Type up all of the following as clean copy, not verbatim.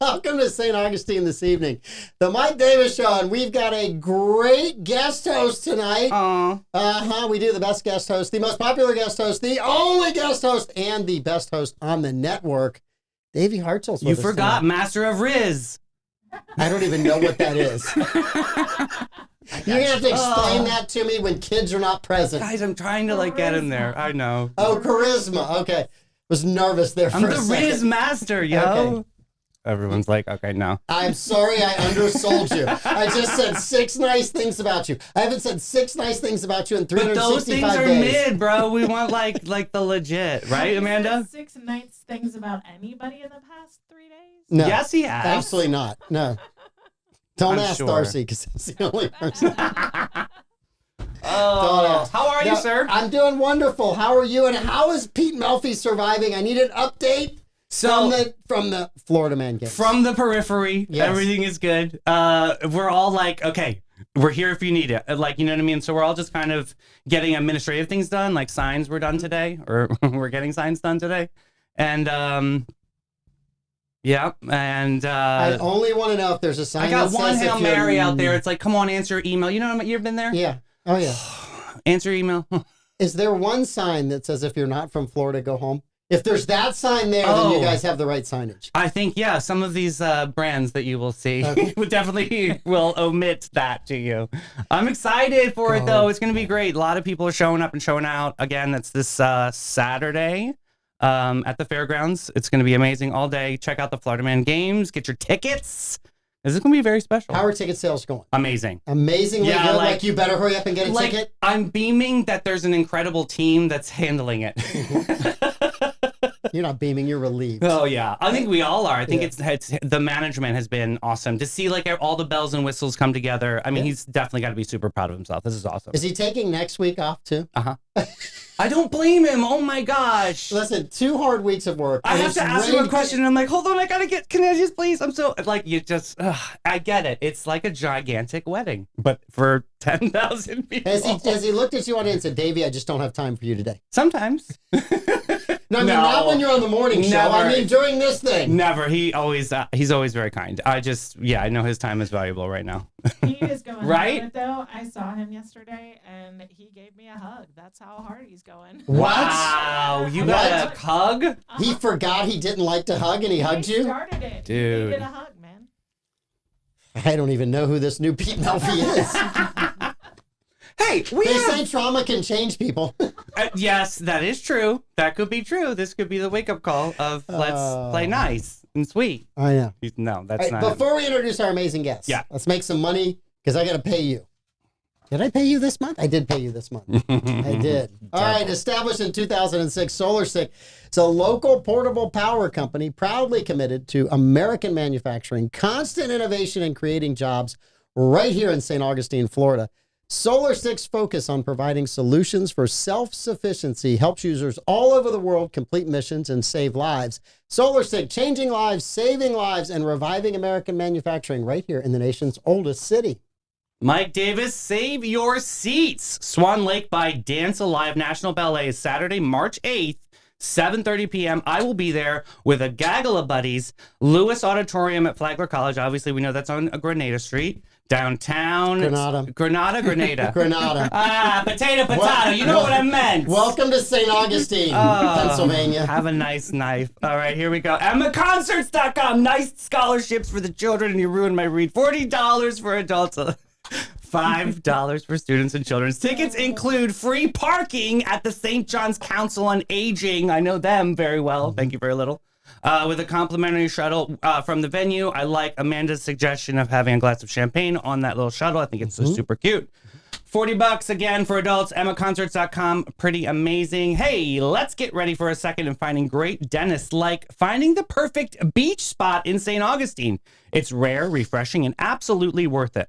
Welcome to St. Augustine this evening. The Mike Davis Show, and we've got a great guest host tonight. We do the best guest host, the most popular guest host, the only guest host, and the best host on the network. Davey Hartzel's with You us forgot tonight. Master of Riz. I don't even know what that is. You're going to have to explain that to me when kids are not present. Guys, I'm trying to get in there. I know. Oh, charisma. Okay. Was nervous there for I'm a the second. Riz Master, yo. Okay. Everyone's like, okay, no. I'm sorry I undersold you. I just said 6 nice things about you. I haven't said 6 nice things about you in But 365 those things are days. mid, bro. We want like the legit, right, Amanda? 6 nice things about anybody in the past 3 days? No, Yes, he has. absolutely not. No. Don't I'm ask sure. Darcy, because that's the only person. Oh, how are you, Now, sir? I'm doing wonderful. How are you? And how is Pete Melfi surviving? I need an update So from the Florida Man game. from the periphery, Yes. everything is good. We're all like, okay, we're here if you need it. Like, you know what I mean? So we're all just kind of getting administrative things done. Like signs were done today, or we're getting signs done today. And yeah, and I only want to know if there's a sign I got that one says Hail if you're- Mary out there. It's like, come on, answer your email. You know what you've been there? Yeah. Oh, yeah. Answer your email. Is there one sign that says if you're not from Florida, go home? If there's that sign there, then you guys have the right signage. I think, yeah, some of these brands that you will see would definitely will omit that to you. I'm excited for it, though. It's going to be great. A lot of people are showing up and showing out. Again, that's this Saturday at the fairgrounds. It's going to be amazing all day. Check out the Florida Man games. Get your tickets. This is going to be very special. How are ticket sales going? Amazing. Amazingly Yeah, good. like- Like you better hurry up and get a ticket. I'm beaming that there's an incredible team that's handling it. You're not beaming. You're relieved. Oh yeah, I think we all are. I think Yeah. it's the management has been awesome to see like all the bells and whistles come together. I mean, he's definitely got to be super proud of himself. This is awesome. Is he taking next week off too? I don't blame him. Oh my gosh. Listen, 2 hard weeks of work. I and have it's to ask him a rained- question, and I'm like, hold on, I gotta get. Can I just please? I'm so like you just. I get it. It's like a gigantic wedding, but for 10,000 people. Has he looked at you on it and said, Davey, I just don't have time for you today? Sometimes. No, I mean, not when you're on the morning show. Never. I mean, during this thing. Never. He's always very kind. I know his time is valuable right now. He is going Right? through it, though. I saw him yesterday, and he gave me a hug. That's how hard he's going. What? Wow, you got a hug? He forgot he didn't like to hug and he hugged He you? started it. Dude. He needed a hug, man. I don't even know who this new Pete Melfi is. Hey, we They have... say trauma can change people. yes, that is true. That could be true. This could be the wake-up call of let's play nice and sweet. I know. No, that's All right, not... before we introduce our amazing guests, Yeah. let's make some money because I got to pay you. Did I pay you this month? I did pay you this month. I did. All right. Established in 2006, SolarStick. It's a local portable power company proudly committed to American manufacturing, constant innovation, and creating jobs right here in St. Augustine, Florida. SolarStick's focus on providing solutions for self-sufficiency helps users all over the world complete missions and save lives. SolarStick, changing lives, saving lives, and reviving American manufacturing right here in the nation's oldest city. Mike Davis, save your seats. Swan Lake by Dance Alive National Ballet is Saturday, March 8th, 7:30 p.m. I will be there with a gaggle of buddies. Lewis Auditorium at Flagler College. Obviously, we know that's on Grenada Street. Downtown. Grenada. Grenada. Grenada. Potato. You know what I meant. Welcome to St. Augustine, Pennsylvania. Have a nice knife. All right, here we go. EmmaConcerts.com. Nice scholarships for the children, and you ruined my read. $40 for adults. $5 for students and children's. Tickets include free parking at the St. John's Council on Aging. I know them very well. Thank you very little. With a complimentary shuttle from the venue. I like Amanda's suggestion of having a glass of champagne on that little shuttle. I think it's so super cute. $40 again for adults. EmmaConcerts.com. Pretty amazing. Hey, let's get ready for a second in finding great dentists, like finding the perfect beach spot in St. Augustine. It's rare, refreshing, and absolutely worth it.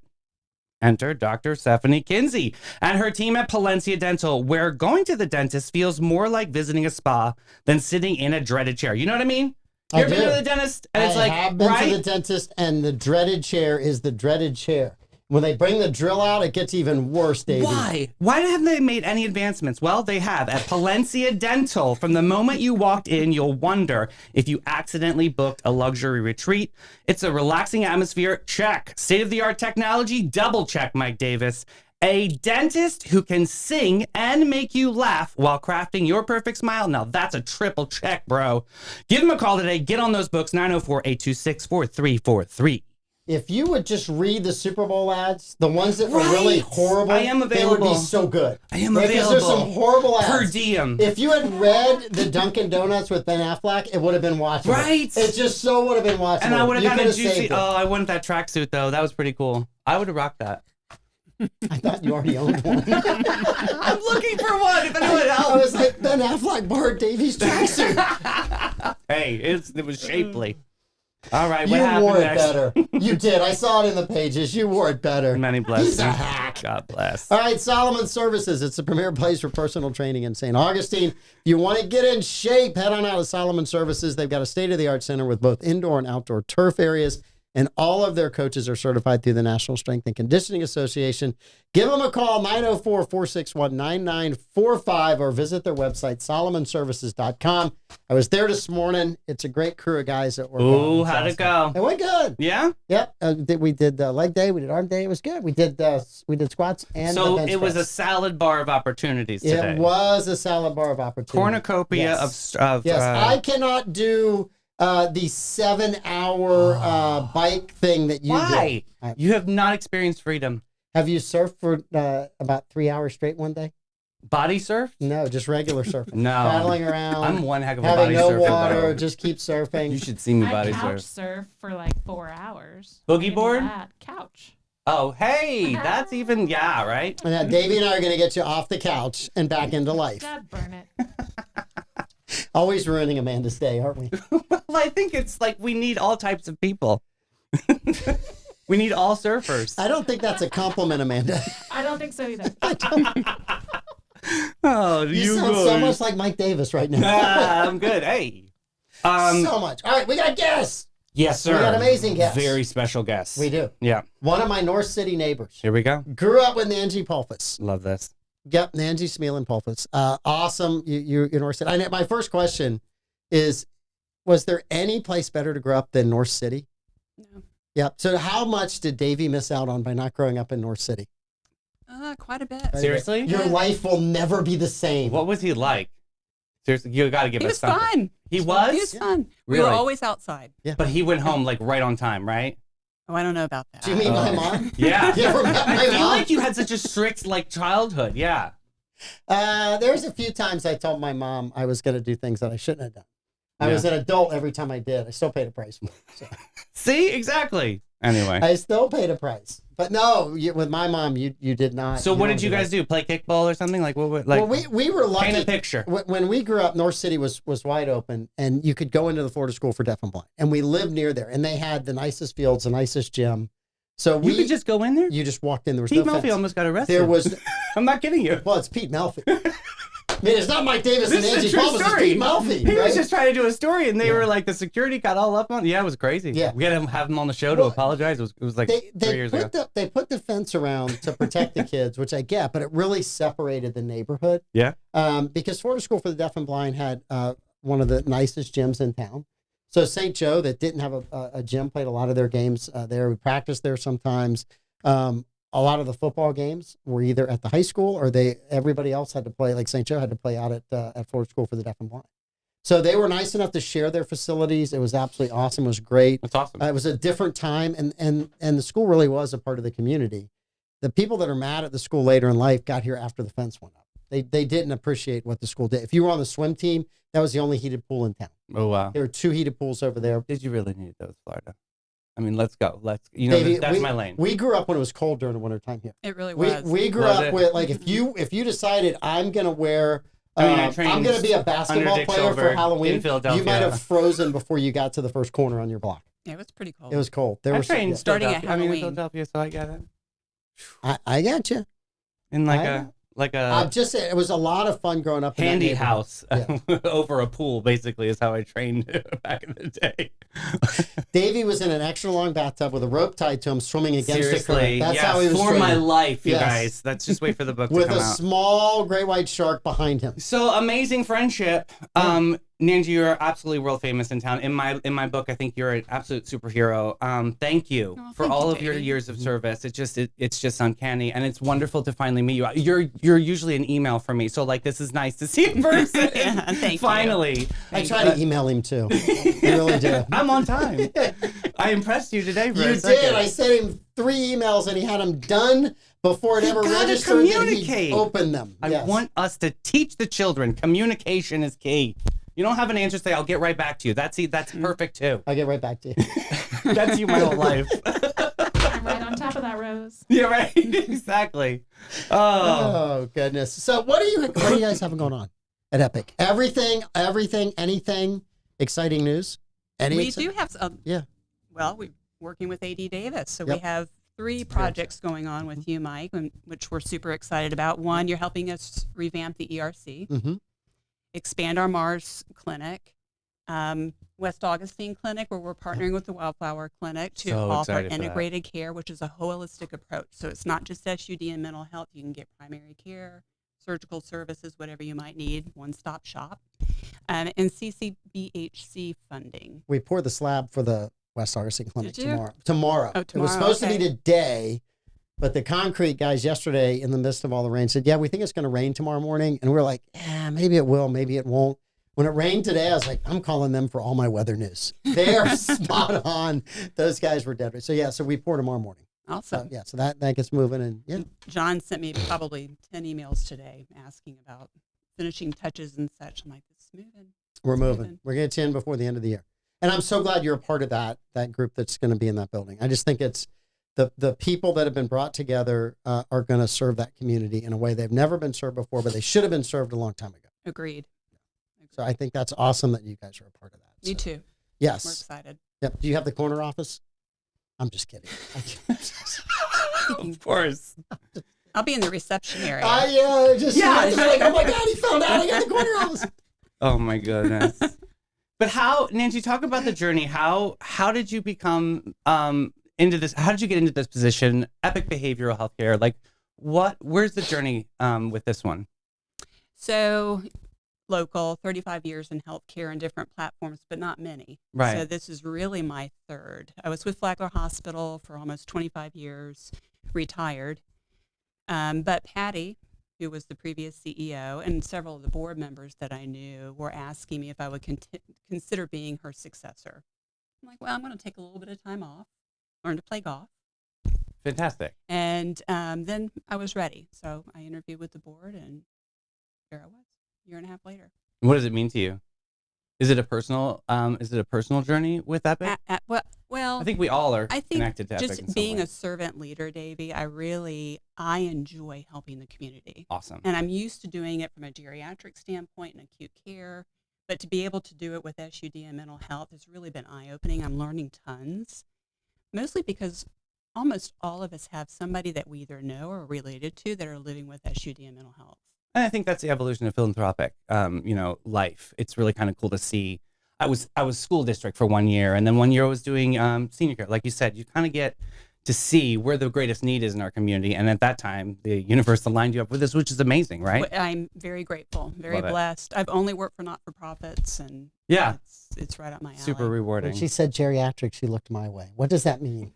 Enter Dr. Stephanie Kinsey and her team at Palencia Dental, where going to the dentist feels more like visiting a spa than sitting in a dreaded chair. You know what I mean? You ever been to the dentist? And it's I like, have been right? to the dentist, and the dreaded chair is the dreaded chair. When they bring the drill out, it gets even worse, Davey. Why? Why haven't they made any advancements? Well, they have. At Palencia Dental, from the moment you walked in, you'll wonder if you accidentally booked a luxury retreat. It's a relaxing atmosphere. Check. State-of-the-art technology. Double check, Mike Davis. A dentist who can sing and make you laugh while crafting your perfect smile. Now, that's a triple check, bro. Give them a call today. Get on those books, 904-826-4343. If you would just read the Super Bowl ads, the ones that were really horrible, I am they would be available. so good. I am Because available. there's some horrible ads. Per diem. If you had read the Dunkin' Donuts with Ben Affleck, it would have been watchable. Right. It just so would have been watchable. And I would have You gotten a could juicy. saved it. Oh, I wanted that tracksuit, though. That was pretty cool. I would have rocked that. I thought you already owned one. I'm looking for one. If anyone I else. was like, Ben Affleck borrowed Davey's tracksuit. Hey, it was shapely. All right, what You happened wore it next? better. You did. I saw it in the pages. You wore it better. Many blessings. He's a hack. God bless. All right, Solomon Services. It's the premier place for personal training in St. Augustine. If you want to get in shape, head on out to Solomon Services. They've got a state-of-the-art center with both indoor and outdoor turf areas, and all of their coaches are certified through the National Strength and Conditioning Association. Give them a call, 904-461-9945, or visit their website, solomonservices.com. I was there this morning. It's a great crew of guys that work out. Ooh, It's how'd it awesome. go? It went good. Yeah? Yep. We did leg day. We did arm day. It was good. We did squats and So bench it was a press. salad bar of opportunities today. It was a salad bar of opportunity. Cornucopia Yes. of Yes, I cannot do the 7-hour bike thing that you Why? did. You have not experienced freedom. Have you surfed for about 3 hours straight one day? Body surf? No, just regular surfing. No. Paddling around. I'm one heck of a having body no surfer. water. though. Just keep surfing. You should see me I body couch surf. surf for like 4 hours. Boogie I can do board? that. Couch. Oh, hey, that's even, yeah, right? And Davey and I are going to get you off the couch and back into life. God burn it. Always ruining Amanda's day, aren't we? Well, I think it's like we need all types of people. We need all surfers. I don't think that's a compliment, Amanda. I don't think so either. Oh, You sound so much like Mike Davis right now. I'm good. Hey. So much. All right, we got guests. Yes, sir. We got amazing guests. Very special guests. We do. Yeah. One of my North City neighbors. Here we go. Grew up with Nangy Pulsfus. Love this. Yep, Nangy Smealin Pulsfus. Awesome. You're North City. My first question is, was there any place better to grow up than North City? No. Yep. So how much did Davey miss out on by not growing up in North City? Quite a bit. Seriously? Your life will never be the same. What was he like? Seriously, you got to give He us was something. fun. He was? He was fun. We were Really? always outside. But he went home like right on time, right? Oh, I don't know about that. Do you mean my mom? Yeah. You ever met my I feel mom? like you had such a strict like childhood. Yeah. There's a few times I told my mom I was going to do things that I shouldn't have done. I was an adult every time I did. I still paid a price for it. So. See, exactly. Anyway. I still paid a price. But no, with my mom, you did not. So what don't did you guys do? Play kickball or something? Like what? Like Well, we were lucky. paint a picture. When we grew up, North City was wide open, and you could go into the Florida School for Deaf and Blind. And we lived near there, and they had the nicest fields, the nicest gym. So You could just go in there. you just walked in. There was Pete no Melfi fence. almost got arrested. There was I'm not kidding you. well, it's Pete Melfi. I mean, it's not Mike Davis This and is a Angie true Palmas. It's story. Pete Melfi. He right? was just trying to do a story, and they Yeah. were like, the security got all up on. Yeah, it was crazy. Yeah. We had to have him on the show to Well, apologize. It was like 3 years ago. they put the fence around to protect the kids, which I get, but it really separated the neighborhood. Yeah. Because Florida School for the Deaf and Blind had one of the nicest gyms in town. So St. Joe, that didn't have a gym, played a lot of their games there. We practiced there sometimes. A lot of the football games were either at the high school or everybody else had to play, like St. Joe had to play out at Florida School for the Deaf and Blind. So they were nice enough to share their facilities. It was absolutely awesome. It was great. That's awesome. It was a different time, and the school really was a part of the community. The people that are mad at the school later in life got here after the fence went up. They didn't appreciate what the school did. If you were on the swim team, that was the only heated pool in town. Oh wow. There were 2 heated pools over there. Did you really need those, Florida? I mean, let's go. Davey, That's my lane. We grew up when it was cold during the wintertime here. It really We was. we grew Was up it? with, like, if you decided I'm gonna wear I mean, I trained I'm gonna be a under basketball Dick player for Silberg Halloween, in Philadelphia. you might have frozen before you got to the first corner on your block. It was pretty cold. It was cold. There I was some- trained yeah. Starting at Philadelphia. I mean, in Halloween. Philadelphia, so I get it. I got you. In like I a know. It was a lot of fun growing up in that handy neighborhood. house Yeah. over a pool, basically, is how I trained back in the day. Davey was in an extra long bathtub with a rope tied to him, swimming against the current. That's how he was for my trained. life, you Yes. guys. Let's just wait for the book to With come a out. small great white shark behind him. So amazing friendship. Nangy, you're absolutely world famous in town. In my book, I think you're an absolute superhero. Thank you Oh, for thank all you, of your Davey. years of service. It's just uncanny, and it's wonderful to finally meet you. You're usually an email for me, so like this is nice to see in person. Yeah, thank you. Finally, I try to email him too. I really do. I'm on time. I impressed you today for You a second. did. I sent him 3 emails and he had them done before it You ever gotta registered that he communicate. opened them. I Yes. want us to teach the children communication is key. You don't have an answer, say I'll get right back to you. That's perfect too. I'll get right back to you. That's you my whole life. I'm right on top of that, Rose. Yeah, right. Exactly. Oh. Oh goodness. So what do you guys have going on at Epic? Everything, anything exciting news? We do have some. Yeah. Well, we're working with AD Davis, so Yep. we have 3 projects going on with you, Mike, which we're super excited about. One, you're helping us revamp the ERC, Mm-hmm. expand our Mars clinic, West Augustine Clinic, where we're partnering with the Wildflower Clinic to So offer excited for that. integrated care, which is a holistic approach. So it's not just SUD and mental health. You can get primary care, surgical services, whatever you might need, one-stop shop, and CCBHC funding. We poured the slab for the West Augustine Clinic Did you? tomorrow. Oh, It was tomorrow, supposed to okay. be today, but the concrete guys yesterday, in the midst of all the rain, said, "Yeah, we think it's going to rain tomorrow morning." And we're like, "Yeah, maybe it will, maybe it won't." When it rained today, I was like, "I'm calling them for all my weather news. They are spot on." Those guys were dead right. So yeah, so we pour tomorrow morning. Awesome. Yeah, so that gets moving, and yeah, John sent me probably 10 emails today asking about finishing touches and such. I'm like, it's moving. we're moving. moving. We're going to 10 before the end of the year. And I'm so glad you're a part of that group that's going to be in that building. I just think it's the people that have been brought together are going to serve that community in a way they've never been served before, but they should have been served a long time ago. Agreed. So I think that's awesome that you guys are a part of that. Me So, too. We're Yes. excited. Yep. Do you have the corner office? I'm just kidding. Of course. I'll be in the reception area. I just Yeah. like, oh my God, he found out I got the corner office. Oh my goodness. But how, Nancy, talk about the journey. How did you become into this? How did you get into this position? Epic behavioral healthcare. Like where's the journey with this one? So local, 35 years in healthcare and different platforms, but not many. Right. So this is really my 3rd. I was with Flagler Hospital for almost 25 years, retired. But Patty, who was the previous CEO, and several of the board members that I knew were asking me if I would consider being her successor. I'm like, well, I'm going to take a little bit of time off, learn to play golf. Fantastic. And then I was ready. So I interviewed with the board, and there I was, a year and a half later. What does it mean to you? Is it a personal journey with Epic? Well, I think we all are I think connected to Epic in just some being way. a servant leader, Davey, I enjoy helping the community. Awesome. And I'm used to doing it from a geriatric standpoint and acute care, but to be able to do it with SUD and mental health has really been eye-opening. I'm learning tons, mostly because almost all of us have somebody that we either know or are related to that are living with SUD and mental health. And I think that's the evolution of philanthropic, life. It's really kind of cool to see. I was school district for 1 year, and then 1 year I was doing senior care. Like you said, you kind of get to see where the greatest need is in our community. And at that time, the universe aligned you up with this, which is amazing, right? I'm very grateful, very Love it. blessed. I've only worked for not-for-profits, and Yeah. it's right up my alley. Super rewarding. When she said geriatric, she looked my way. What does that mean?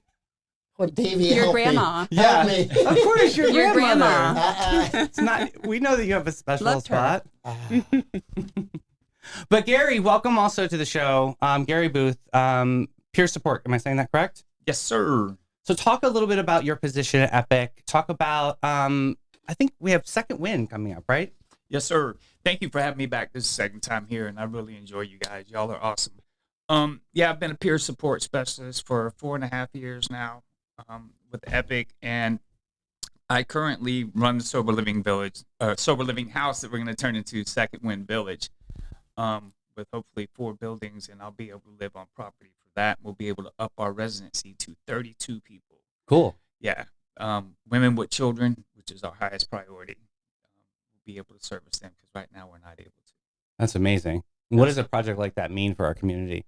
What, Davey, Your help me. grandma. Help me. Of course, your Your grandmother. grandma. It's not. We know that you have a special Loved her. spot. Ah. But Gary, welcome also to the show. Gary Boothe, peer support. Am I saying that correct? Yes, sir. So talk a little bit about your position at Epic. Talk about, I think we have Second Wind coming up, right? Yes, sir. Thank you for having me back. This is the second time here, and I really enjoy you guys. Y'all are awesome. Yeah, I've been a peer support specialist for 4.5 years now with Epic, and I currently run the sober living house that we're going to turn into Second Wind Village, with hopefully 4 buildings, and I'll be able to live on property for that. We'll be able to up our residency to 32 people. Cool. Yeah, women with children, which is our highest priority. be able to service them because right now we're not able to. That's amazing. What does a project like that mean for our community?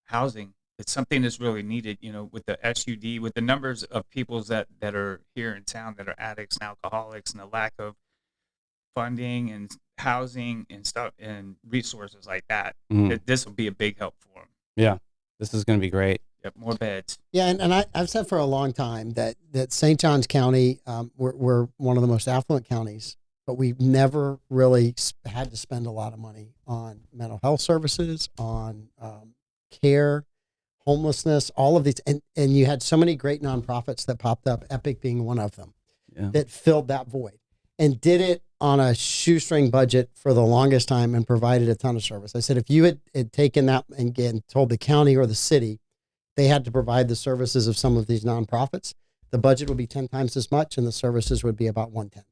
Housing. It's something that's really needed, with the SUD, with the numbers of people that are here in town that are addicts and alcoholics, and the lack of funding and housing and stuff and resources like that. This will be a big help for them. Yeah, this is going to be great. Yep, more beds. Yeah, and I've said for a long time that St. Johns County, we're one of the most affluent counties, but we've never really had to spend a lot of money on mental health services, on care, homelessness, all of these. And you had so many great nonprofits that popped up, Epic being one of them, that filled that void and did it on a shoestring budget for the longest time and provided a ton of service. I said, if you had taken that and again told the county or the city they had to provide the services of some of these nonprofits, the budget would be 10 times as much and the services would be about 1/10.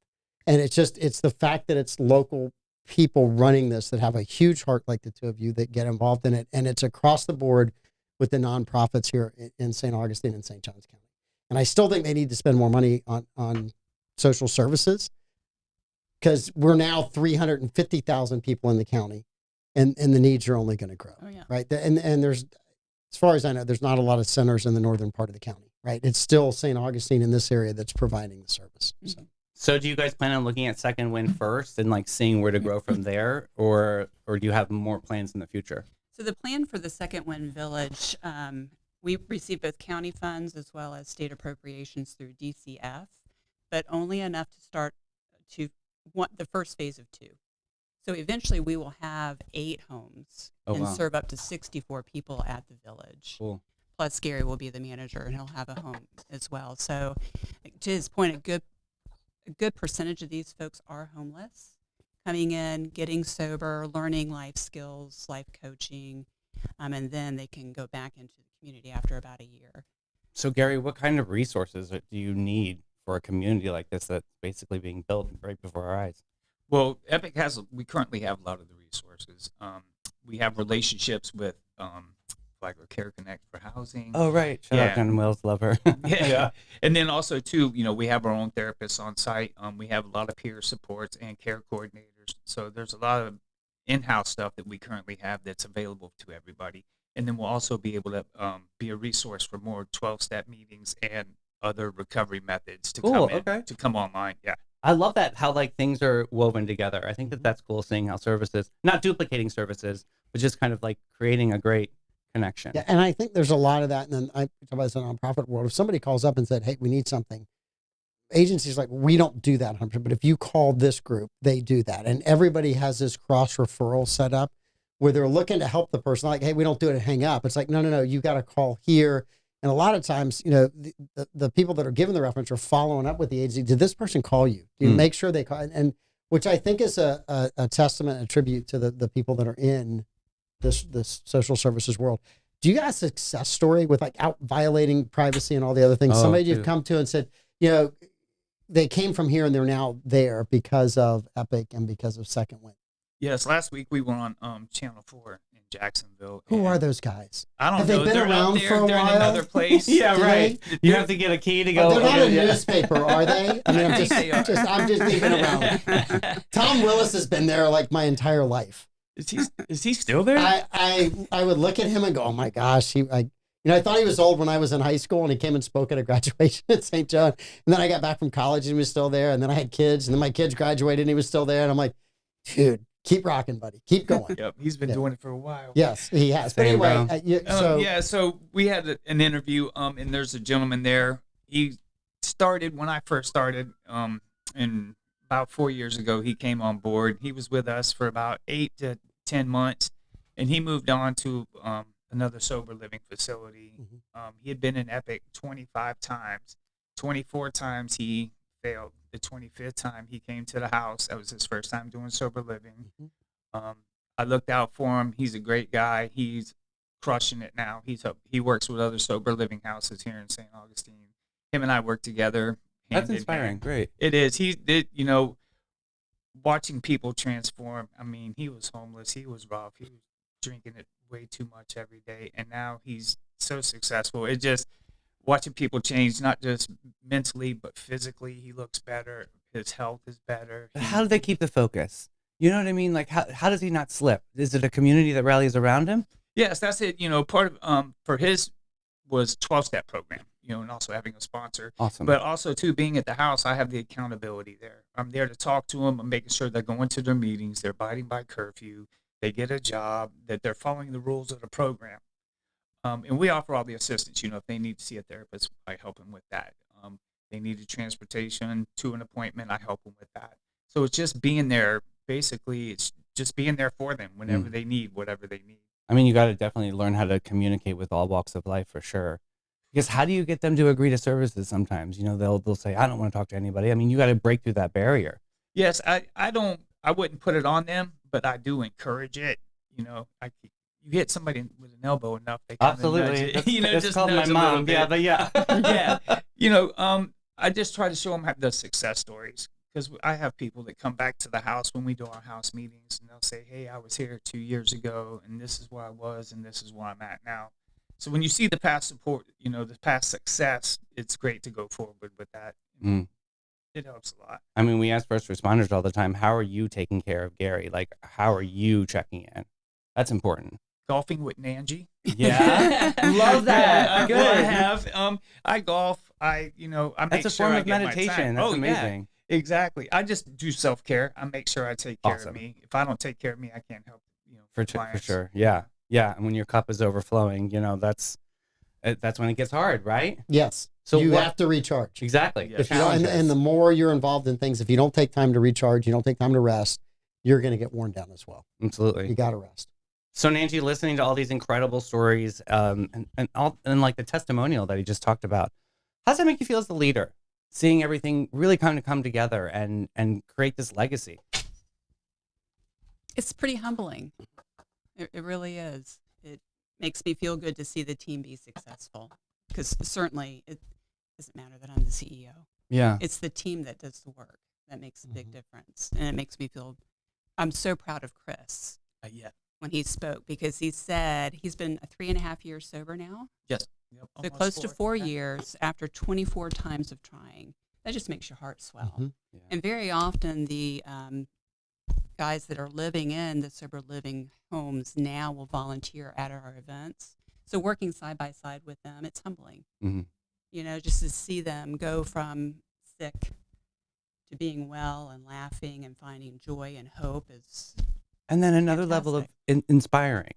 And it's the fact that it's local people running this that have a huge heart like the two of you that get involved in it. And it's across the board with the nonprofits here in St. Augustine and St. Johns County. And I still think they need to spend more money on social services because we're now 350,000 people in the county and the needs are only going to grow. Oh, yeah. Right. And there's, as far as I know, there's not a lot of centers in the northern part of the county, right? It's still St. Augustine in this area that's providing the service. So do you guys plan on looking at Second Wind first and like seeing where to grow from there, or do you have more plans in the future? So the plan for the Second Wind Village, we received both county funds as well as state appropriations through DCF, but only enough to start the first phase of 2. So eventually we will have 8 homes and serve up to 64 people at the village. Cool. Plus Gary will be the manager and he'll have a home as well. So to his point, a good percentage of these folks are homeless, coming in, getting sober, learning life skills, life coaching, and then they can go back into the community after about a year. So Gary, what kind of resources do you need for a community like this that's basically being built right before our eyes? Well, Epic we currently have a lot of the resources. We have relationships with like our Care Connect for housing. Oh, right. Shout out Jen Wills, love her. Yeah. And then also, too, we have our own therapists on site. We have a lot of peer supports and care coordinators. So there's a lot of in-house stuff that we currently have that's available to everybody. And then we'll also be able to be a resource for more 12-step meetings and other recovery methods to come online. Yeah. I love that, how like things are woven together. I think that's cool, seeing how services, not duplicating services, but just kind of like creating a great connection. Yeah, and I think there's a lot of that. And then I talk about the nonprofit world. If somebody calls up and said, "Hey, we need something," agencies like, we don't do that 100%. But if you call this group, they do that, and everybody has this cross referral set up where they're looking to help the person. Like, hey, we don't do it and hang up. It's like, no, you got to call here. And a lot of times, the people that are giving the reference are following up with the agency. Did this person call you? Do you make sure they call? And which I think is a testament, a tribute to the people that are in this social services world. Do you got a success story with like out violating privacy and all the other things? Somebody you've come to and said, they came from here and they're now there because of Epic and because of Second Wind. Yes, last week we went on Channel 4 in Jacksonville. Who are those guys? I don't Have know. They been they're around for a they're while? in another place. Yeah, right. They? You have to get a key to go. They're not a newspaper, are they? I mean, I'm just leaving around. Tom Willis has been there like my entire life. Is he still there? I would look at him and go, oh my gosh, I thought he was old when I was in high school and he came and spoke at a graduation at St. John. And then I got back from college and he was still there. And then I had kids and then my kids graduated and he was still there. And I'm like, dude, keep rocking, buddy. Keep going. Yep. He's been doing it for a while. Yes, he has. Same, but anyway, so we had an interview and there's a gentleman there. He started when I first started and about 4 years ago, he came on board. He was with us for about 8 to 10 months and he moved on to another sober living facility. He had been in Epic 25 times. 24 times he failed. The 25th time he came to the house. That was his first time doing sober living. I looked out for him. He's a great guy. He's crushing it now. He works with other sober living houses here in St. Augustine. Him and I work together. That's inspiring. Great. It is. Watching people transform. I mean, he was homeless. He was rough. He was drinking it way too much every day. And now he's so successful. It just, watching people change, not just mentally, but physically. He looks better. His health is better. How do they keep the focus? You know what I mean? Like, how does he not slip? Is it a community that rallies around him? Yes, that's it. Part of for his was 12-step program. And also having a sponsor. Awesome. But also too, being at the house, I have the accountability there. I'm there to talk to them. I'm making sure they're going to their meetings, they're abiding by curfew, they get a job, that they're following the rules of the program. And we offer all the assistance. If they need to see a therapist, I help them with that. They needed transportation to an appointment, I help them with that. So it's just being there. Basically, it's just being there for them whenever they need whatever they need. I mean, you got to definitely learn how to communicate with all walks of life for sure. Because how do you get them to agree to services sometimes? They'll say, I don't want to talk to anybody. I mean, you got to break through that barrier. Yes, I wouldn't put it on them, but I do encourage it. You hit somebody with an elbow enough, they kind Absolutely. of nudge it. That's just called my nudge a little mom. bit. Yeah, but yeah. Yeah. I just try to show them the success stories, because I have people that come back to the house when we do our house meetings, and they'll say, hey, I was here 2 years ago, and this is where I was, and this is where I'm at now. So when you see the past support, the past success, it's great to go forward with that. It helps a lot. I mean, we ask first responders all the time, how are you taking care of Gary? Like, how are you checking in? That's important. Golfing with Nangy. Yeah. Love that. Good. I have. I golf. I That's make a sure form I of get my meditation. time. That's Yeah, amazing. exactly. I just do self-care. I make sure I take care Awesome. of me. If I don't take care of me, I can't help, For clients. sure. Yeah. Yeah. And when your cup is overflowing, that's when it gets hard, right? Yes. So you what- have to recharge. Exactly. Yeah. If you don't, and the more you're involved in things, if you don't take time to recharge, you don't take time to rest, you're going to get worn down as well. Absolutely. You got to rest. So Nancy, listening to all these incredible stories, and like the testimonial that he just talked about, how does that make you feel as the leader? Seeing everything really come together and create this legacy. It's pretty humbling. It really is. It makes me feel good to see the team be successful, because certainly it doesn't matter that I'm the CEO. Yeah. It's the team that does the work that makes a big difference. And it makes me feel, I'm so proud of Chris Yeah. when he spoke, because he said he's been 3.5 years sober now. Yes. Yep. So Almost close to 4 Yeah. years after 24 times of trying. That just makes your heart swell. Mhm. Yeah. And very often the guys that are living in the sober living homes now will volunteer at our events. So working side by side with them, it's humbling. Mhm. Just to see them go from sick to being well and laughing and finding joy and hope is And then another level of inspiring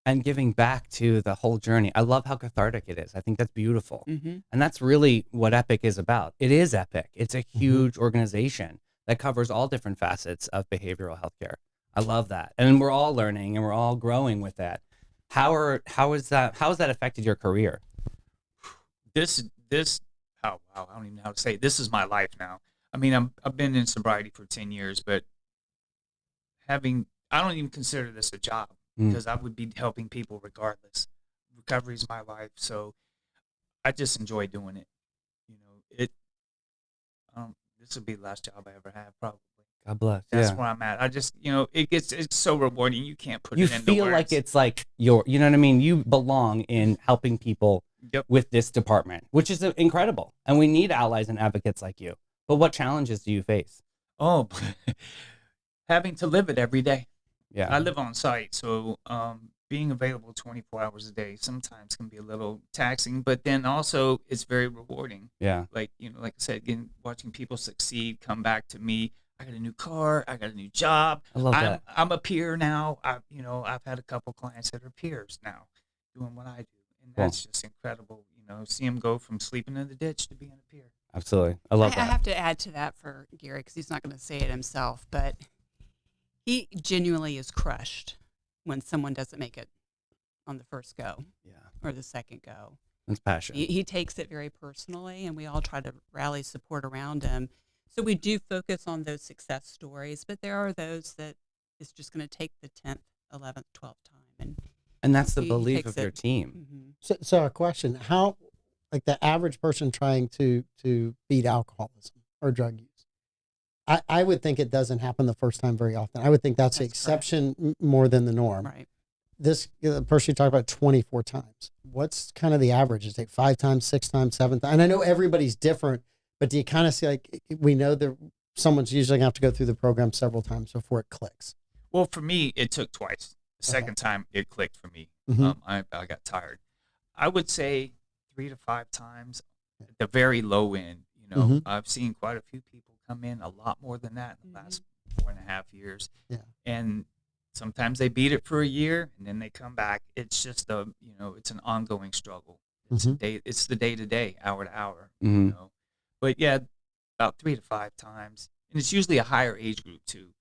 and giving back to the whole journey. I love how cathartic it is. I think that's beautiful. mm-hmm. And that's really what Epic is about. It is Epic. It's a huge organization that covers all different facets of behavioral health care. I love that. And we're all learning and we're all growing with that. How has that affected your career? Oh wow, I don't even know how to say it. This is my life now. I mean, I've been in sobriety for 10 years, but I don't even consider this a job, because I would be helping people regardless. Recovery is my life, so I just enjoy doing it. This would be the last job I ever had, probably. God bless. That's where I'm at. I just, it's so rewarding. You can't put You it into feel like words. it's like you know what I mean? You belong in helping people Yep. with this department, which is incredible. And we need allies and advocates like you. But what challenges do you face? Oh, having to live it every day. Yeah. I live on site, so being available 24 hours a day sometimes can be a little taxing, but then also it's very rewarding. Yeah. Like I said, again, watching people succeed, come back to me. I got a new car. I got a new job. I love that. I'm a peer now. I've had a couple clients that are peers now, doing what I do, and Cool. that's just incredible. See them go from sleeping in the ditch to being a peer. Absolutely. I love I that. have to add to that for Gary, because he's not going to say it himself, but he genuinely is crushed when someone doesn't make it on the first go Yeah. or the second go. That's passion. He takes it very personally, and we all try to rally support around him. So we do focus on those success stories, but there are those that it's just going to take the 10th, 11th, 12th time. And that's the he belief takes of your it. team. Mhm. So a question, how, like the average person trying to beat alcoholism or drug use, I would think it doesn't happen the first time very often. I would think that's the That's exception more than the norm. Right. This the person you talked about 24 times. What's kind of the average? Is it 5 times, 6 times, 7 times? And I know everybody's different, but do you kind of see, like, we know the someone's usually gonna have to go through the program several times before it clicks. Well, for me, it took twice. The Okay. second time, it clicked for me. Mhm. I got tired. I would say 3 to 5 times at the very low end. Mhm. I've seen quite a few people come in a lot more than that in the last 4.5 years. Yeah. And sometimes they beat it for a year and then they come back. It's just it's an ongoing struggle. It's Mhm. it's the day to day, hour to hour. Mhm. But yeah, about 3 to 5 times, and it's usually a higher age group too.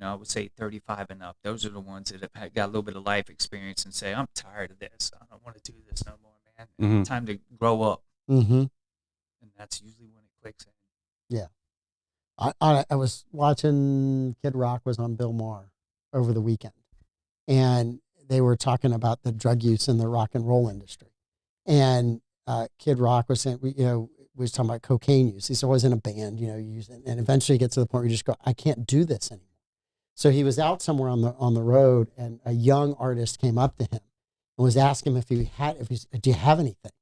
I would say 35 and up. Those are the ones that have got a little bit of life experience and say, "I'm tired of this. I don't want to do this no more, man. Mhm. Time to grow up." Mm-hmm. And that's usually when it clicks in. Yeah. I was watching Kid Rock was on Bill Maher over the weekend, and they were talking about the drug use in the rock and roll industry. And Kid Rock was saying, we was talking about cocaine use. He's always in a band, using, and eventually he gets to the point where you just go, I can't do this anymore. So he was out somewhere on the road, and a young artist came up to him and was asking him do you have anything?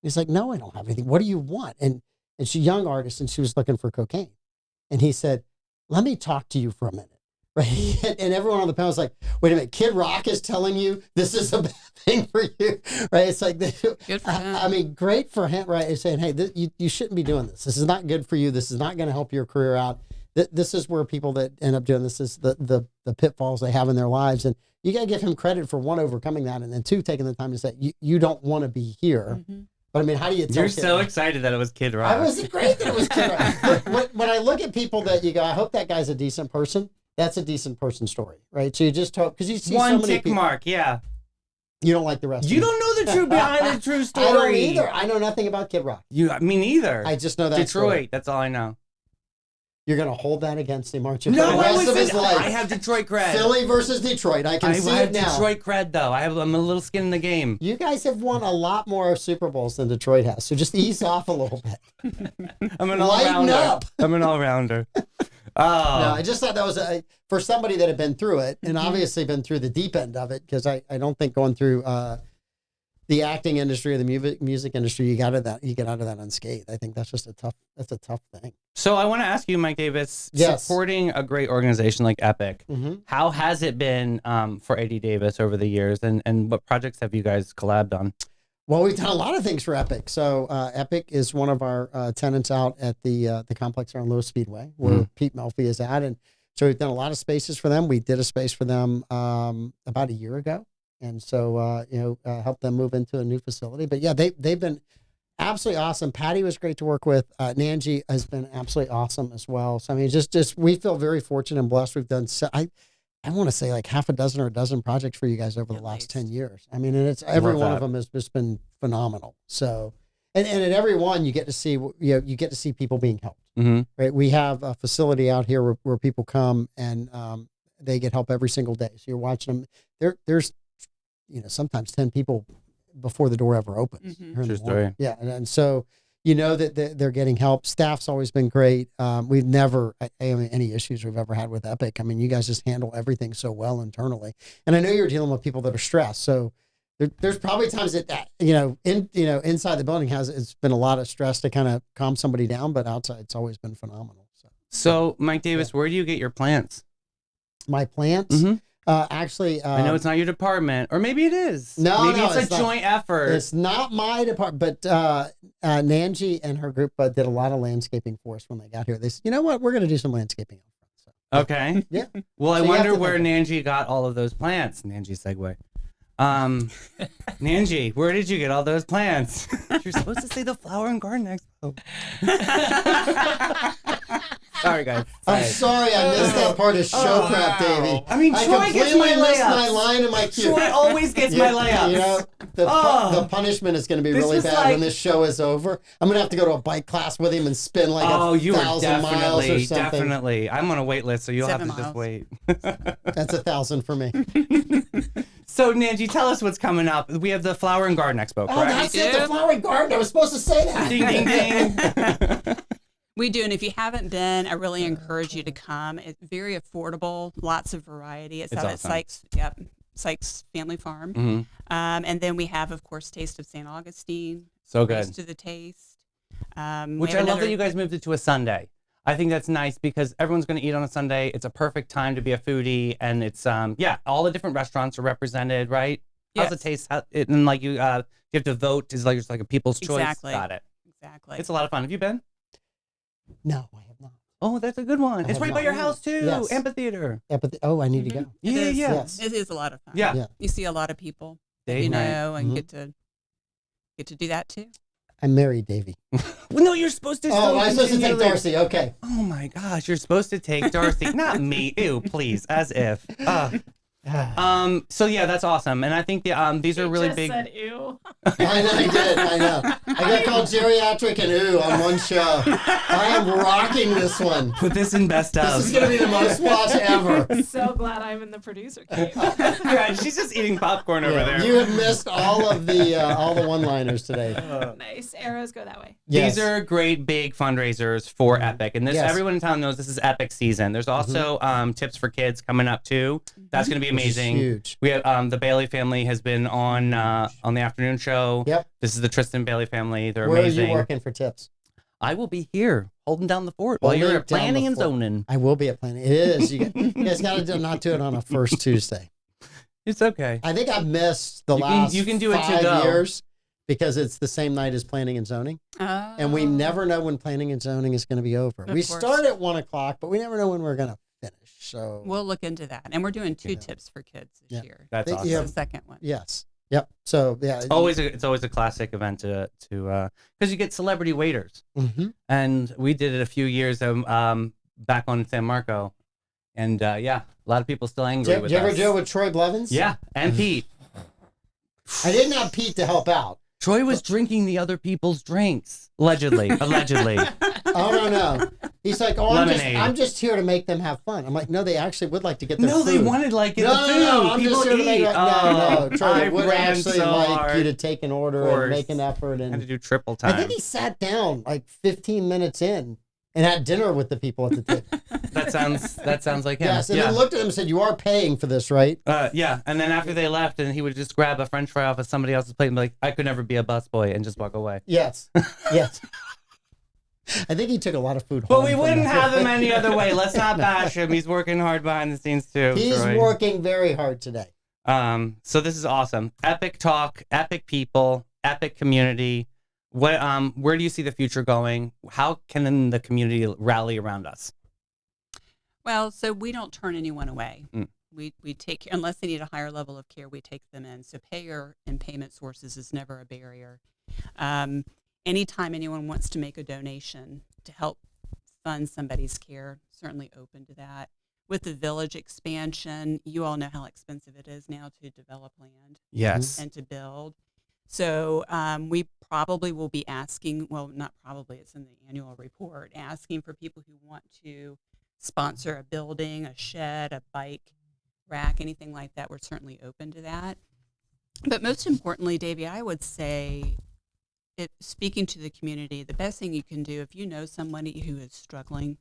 He's like, no, I don't have anything. What do you want? And she's a young artist, and she was looking for cocaine. And he said, let me talk to you for a minute. Right. And everyone on the panel was like, wait a minute, Kid Rock is telling you this is a bad thing for you. Right. It's like, Good for him. I mean, great for him. Right. It's saying, hey, you shouldn't be doing this. This is not good for you. This is not going to help your career out. This is where people that end up doing this is the pitfalls they have in their lives. And you got to give him credit for one, overcoming that. And then two, taking the time to say, you don't want to be here. Mm-hmm. But I mean, how do you tell You're Kid so Rock? excited that it was Kid Rock. I was great that it was Kid Rock. When I look at people that you go, I hope that guy's a decent person. That's a decent person story, right? So you just hope, because you see One so many tick people. mark, yeah. You don't like the rest. You of don't know the truth behind the true story. I don't either. I know nothing about Kid Rock. Me neither. I just know that Detroit. story. That's all I know. You're going to hold that against him, aren't you? No, For the rest of his life. I have Detroit cred. Philly versus Detroit. I can see have it now. Detroit cred though. I'm a little skin in the game. You guys have won a lot more Super Bowls than Detroit has, so just ease off a little bit. I'm an Lighten all-rounder. up. I'm an all-rounder. Oh. No, I just thought that was for somebody that had been through it, and obviously been through the deep end of it, because I don't think going through the acting industry or the music industry, you get out of that unscathed. I think that's just a tough thing. So I want to ask you, Mike Davis, Yes. supporting a great organization like Epic, Mm-hmm. how has it been for AD Davis over the years, and what projects have you guys collabed on? Well, we've done a lot of things for Epic. So Epic is one of our tenants out at the complex around Lewis Speedway, where Pete Melfi is at, and so we've done a lot of spaces for them. We did a space for them about a year ago, and so helped them move into a new facility. But yeah, they've been absolutely awesome. Patty was great to work with. Nangy has been absolutely awesome as well. So I mean, just we feel very fortunate and blessed. We've done I want to say like half a dozen or a dozen projects for you guys over the last 10 years. I mean, and it's every one of them has just been phenomenal. So, and at every one you get to see, you get to see people being helped, right? We have a facility out here where people come and they get help every single day. So you're watching them. There's, sometimes 10 people before the door ever opens. Mm-hmm. here in the True morning. story. Yeah. And so, that they're getting help. Staff's always been great. We've never any issues we've ever had with Epic. I mean, you guys just handle everything so well internally. And I know you're dealing with people that are stressed. So there's probably times that inside the building it's been a lot of stress to kind of calm somebody down, but outside it's always been phenomenal. So Mike Davis, where do you get your plants? My plants, Mm-hmm. Actually, I know it's not your department, or maybe it is. No, maybe no, it's it's a not. joint effort. It's not my department, but Nangy and her group did a lot of landscaping for us when they got here. They said, you know what, we're going to do some landscaping. So, Okay. yeah. Well, I So you have wonder to where think Nangy got all of those plants. Nangy segue. Nangy, where did you get all those plants? You're supposed to say the Flower and Garden Expo. Sorry, guys. I'm sorry I missed that part of show prep, Davey. I mean, I Troy gets my completely missed my layups. line and my cue. Troy always gets my layups. The punishment is going to be This really is bad like- when this show is over. I'm going to have to go to a bike class with him and spin like You are 1,000 miles or something. definitely. I'm on a wait list, so you'll 7 have to just miles. wait. That's 1,000 for me. So, Nangy, tell us what's coming up. We have the Flower and Garden Expo, Oh, correct? that's it. The flowery garden. I was supposed to say that. Ding, ding, ding. We do, and if you haven't been, I really encourage you to come. It's very affordable, lots of variety. It's out awesome. at Sykes Family Farm. Mhm. And then we have, of course, Taste of St. Augustine. So Race good. Which to the Taste. I love that you guys moved it to a Sunday. I think that's nice because everyone's going to eat on a Sunday. It's a perfect time to be a foodie, and it's all the different restaurants are represented, right? How's it taste? And like you have to vote. Is like it's like a people's choice. Exactly. Got it. Exactly. It's a lot of fun. Have you been? No, I have not. Oh, that's a good one. It's have right by not. your house too. Yes. Amphitheater. Oh, I need to go. Yeah, is. yeah. Yes. It is a lot of fun. Yeah. Yeah. You see a lot of people that Date you night. know and Mhm. get to do that too. I'm married, Davey. Well, no, you're supposed to. Oh, I'm supposed to take continually- Darcy. Okay. Oh my gosh, you're supposed to take Darcy, not me. Ew, please, as if. So yeah, that's awesome, and I think these are really just big. Said, ew. I know, I did. I know. I got called geriatric and ooh on one show. I am rocking this one. Put this in best of. This is going to be the most watched ever. So glad I'm in the producer cave. Yeah, she's just eating popcorn over there. You have missed all the one-liners today. Nice. Arrows go that way. Yes. These are great big fundraisers for Epic, and this Yes. everyone in town knows this is Epic season. There's also tips for kids coming up too. That's going to be Which is amazing. huge. We have the Bailey family has been on the afternoon show. Yep. This is the Tristan Bailey family. They're Where amazing. are you working for tips? I will be here holding down the fort while Holding you're down the planning and fort. zoning. I will be at planning. It is. You guys got to not do it on a first Tuesday. It's okay. I think I've missed the You can- last you can do it to 5 go. years because it's the same night as planning and zoning. And we never know when planning and zoning is going to be over. Of We course. start at 1:00, but we never know when we're going to finish. So We'll look into that, and we're doing 2 Yeah. tips for kids this Yeah. year. That's Think awesome. you This have- is the second one. yes. Yep. So yeah. It's always a classic event to because you get celebrity waiters, Mhm. and we did it a few years back on San Marco, and a lot of people still angry Did with you ever us. do it with Troy Blevins? Yeah, and Pete. I didn't have Pete to help out. Troy was drinking the other people's drinks, allegedly. Oh no. He's like, oh, Lemonade. I'm just here to make them have fun. I'm like, no, they actually would like to get their No, food. they wanted like get No, the no, food. no, I'm People just here to make eat. no, Troy, I they would ran actually so like hard. you to take an order Of and course. make an effort. Had to And do triple I time. think he sat down like 15 minutes in and had dinner with the people at the table. That sounds like him. Yes, and yeah. then looked at him and said, "You are paying for this, right?" Yeah, and then after they left, and he would just grab a French fry off of somebody else's plate and be like, "I could never be a busboy," and just walk away. Yes, yes. I think he took a lot of food home. But we from wouldn't that. have him any other way. Let's not bash him. He's working hard behind the scenes too. He's Troy. working very hard today. So this is awesome. Epic talk, epic people, epic community. What where do you see the future going? How can the community rally around us? Well, so we don't turn anyone away. Mm. We take, unless they need a higher level of care, we take them in. So payer and payment sources is never a barrier. Anytime anyone wants to make a donation to help fund somebody's care, certainly open to that. With the village expansion, you all know how expensive it is now to develop land Yes. and to build. So we probably will be asking, well, not probably, it's in the annual report, asking for people who want to sponsor a building, a shed, a bike rack, anything like that. We're certainly open to that. But most importantly, Davey, I would say, speaking to the community, the best thing you can do if you know somebody who is struggling,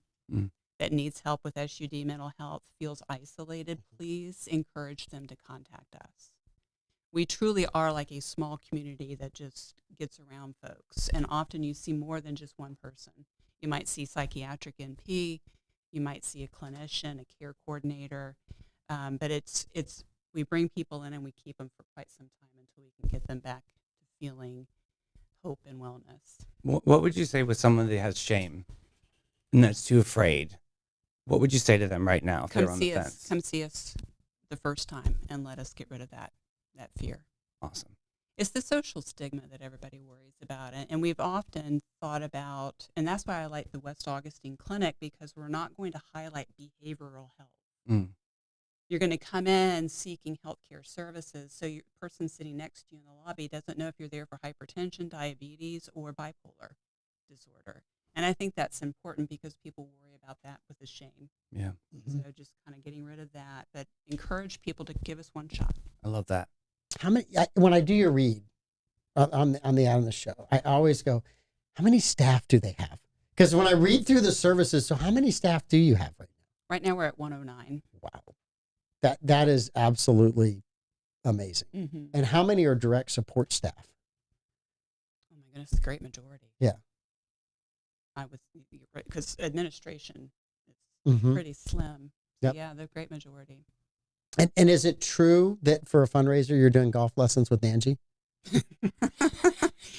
that needs help with SUD mental health, feels isolated, please encourage them to contact us. We truly are like a small community that just gets around folks. And often you see more than just one person. You might see psychiatric NP, you might see a clinician, a care coordinator, but we bring people in and we keep them for quite some time until we can get them back to feeling hope and wellness. What would you say with someone that has shame and that's too afraid? What would you say to them right now if they're on the fence? Come see us the first time and let us get rid of that fear. Awesome. It's the social stigma that everybody worries about. And we've often thought about, and that's why I like the West Augustine Clinic, because we're not going to highlight behavioral health. Mm. You're going to come in seeking healthcare services, so your person sitting next to you in the lobby doesn't know if you're there for hypertension, diabetes, or bipolar disorder. And I think that's important because people worry about that with the shame. Yeah. So just kind of getting rid of that, but encourage people to give us one shot. I love that. How many? When I do your read on the show, I always go, "How many staff do they have?" Because when I read through the services, so how many staff do you have right now? Right now we're at 109. Wow, that is absolutely amazing. Mm-hmm. And how many are direct support staff? Oh my goodness, the great majority. Yeah. I was, because administration is Mhm. pretty slim. Yep. Yeah, the great majority. And is it true that for a fundraiser you're doing golf lessons with Nangy?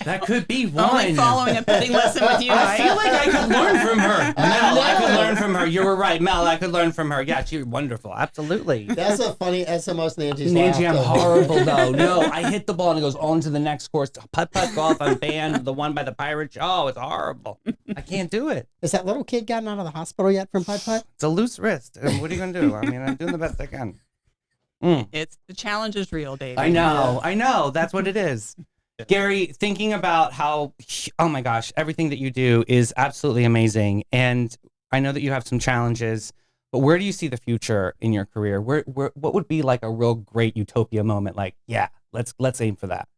That could be Only one. following a putting lesson with you, I Mike. feel like I could learn from her. Mel, I could know. learn from her. You were right, Mel. I could learn from her. Yeah, she's wonderful. Absolutely. That's the most Nangy's Nangy, I'm laughed. horrible though. No, I hit the ball and it goes on to the next course. Putt putt golf. I'm banned. The one by the Pirates. Oh, it's horrible. I can't do it. Has that little kid gotten out of the hospital yet from putt-putt? It's a loose wrist. What are you gonna do? I mean, I'm doing the best I can. It's the challenge is real, Davey. I know. That's what it is. Gary, thinking about how, oh my gosh, everything that you do is absolutely amazing. And I know that you have some challenges, but where do you see the future in your career? What would be like a real great utopia moment? Like, yeah, let's aim for that.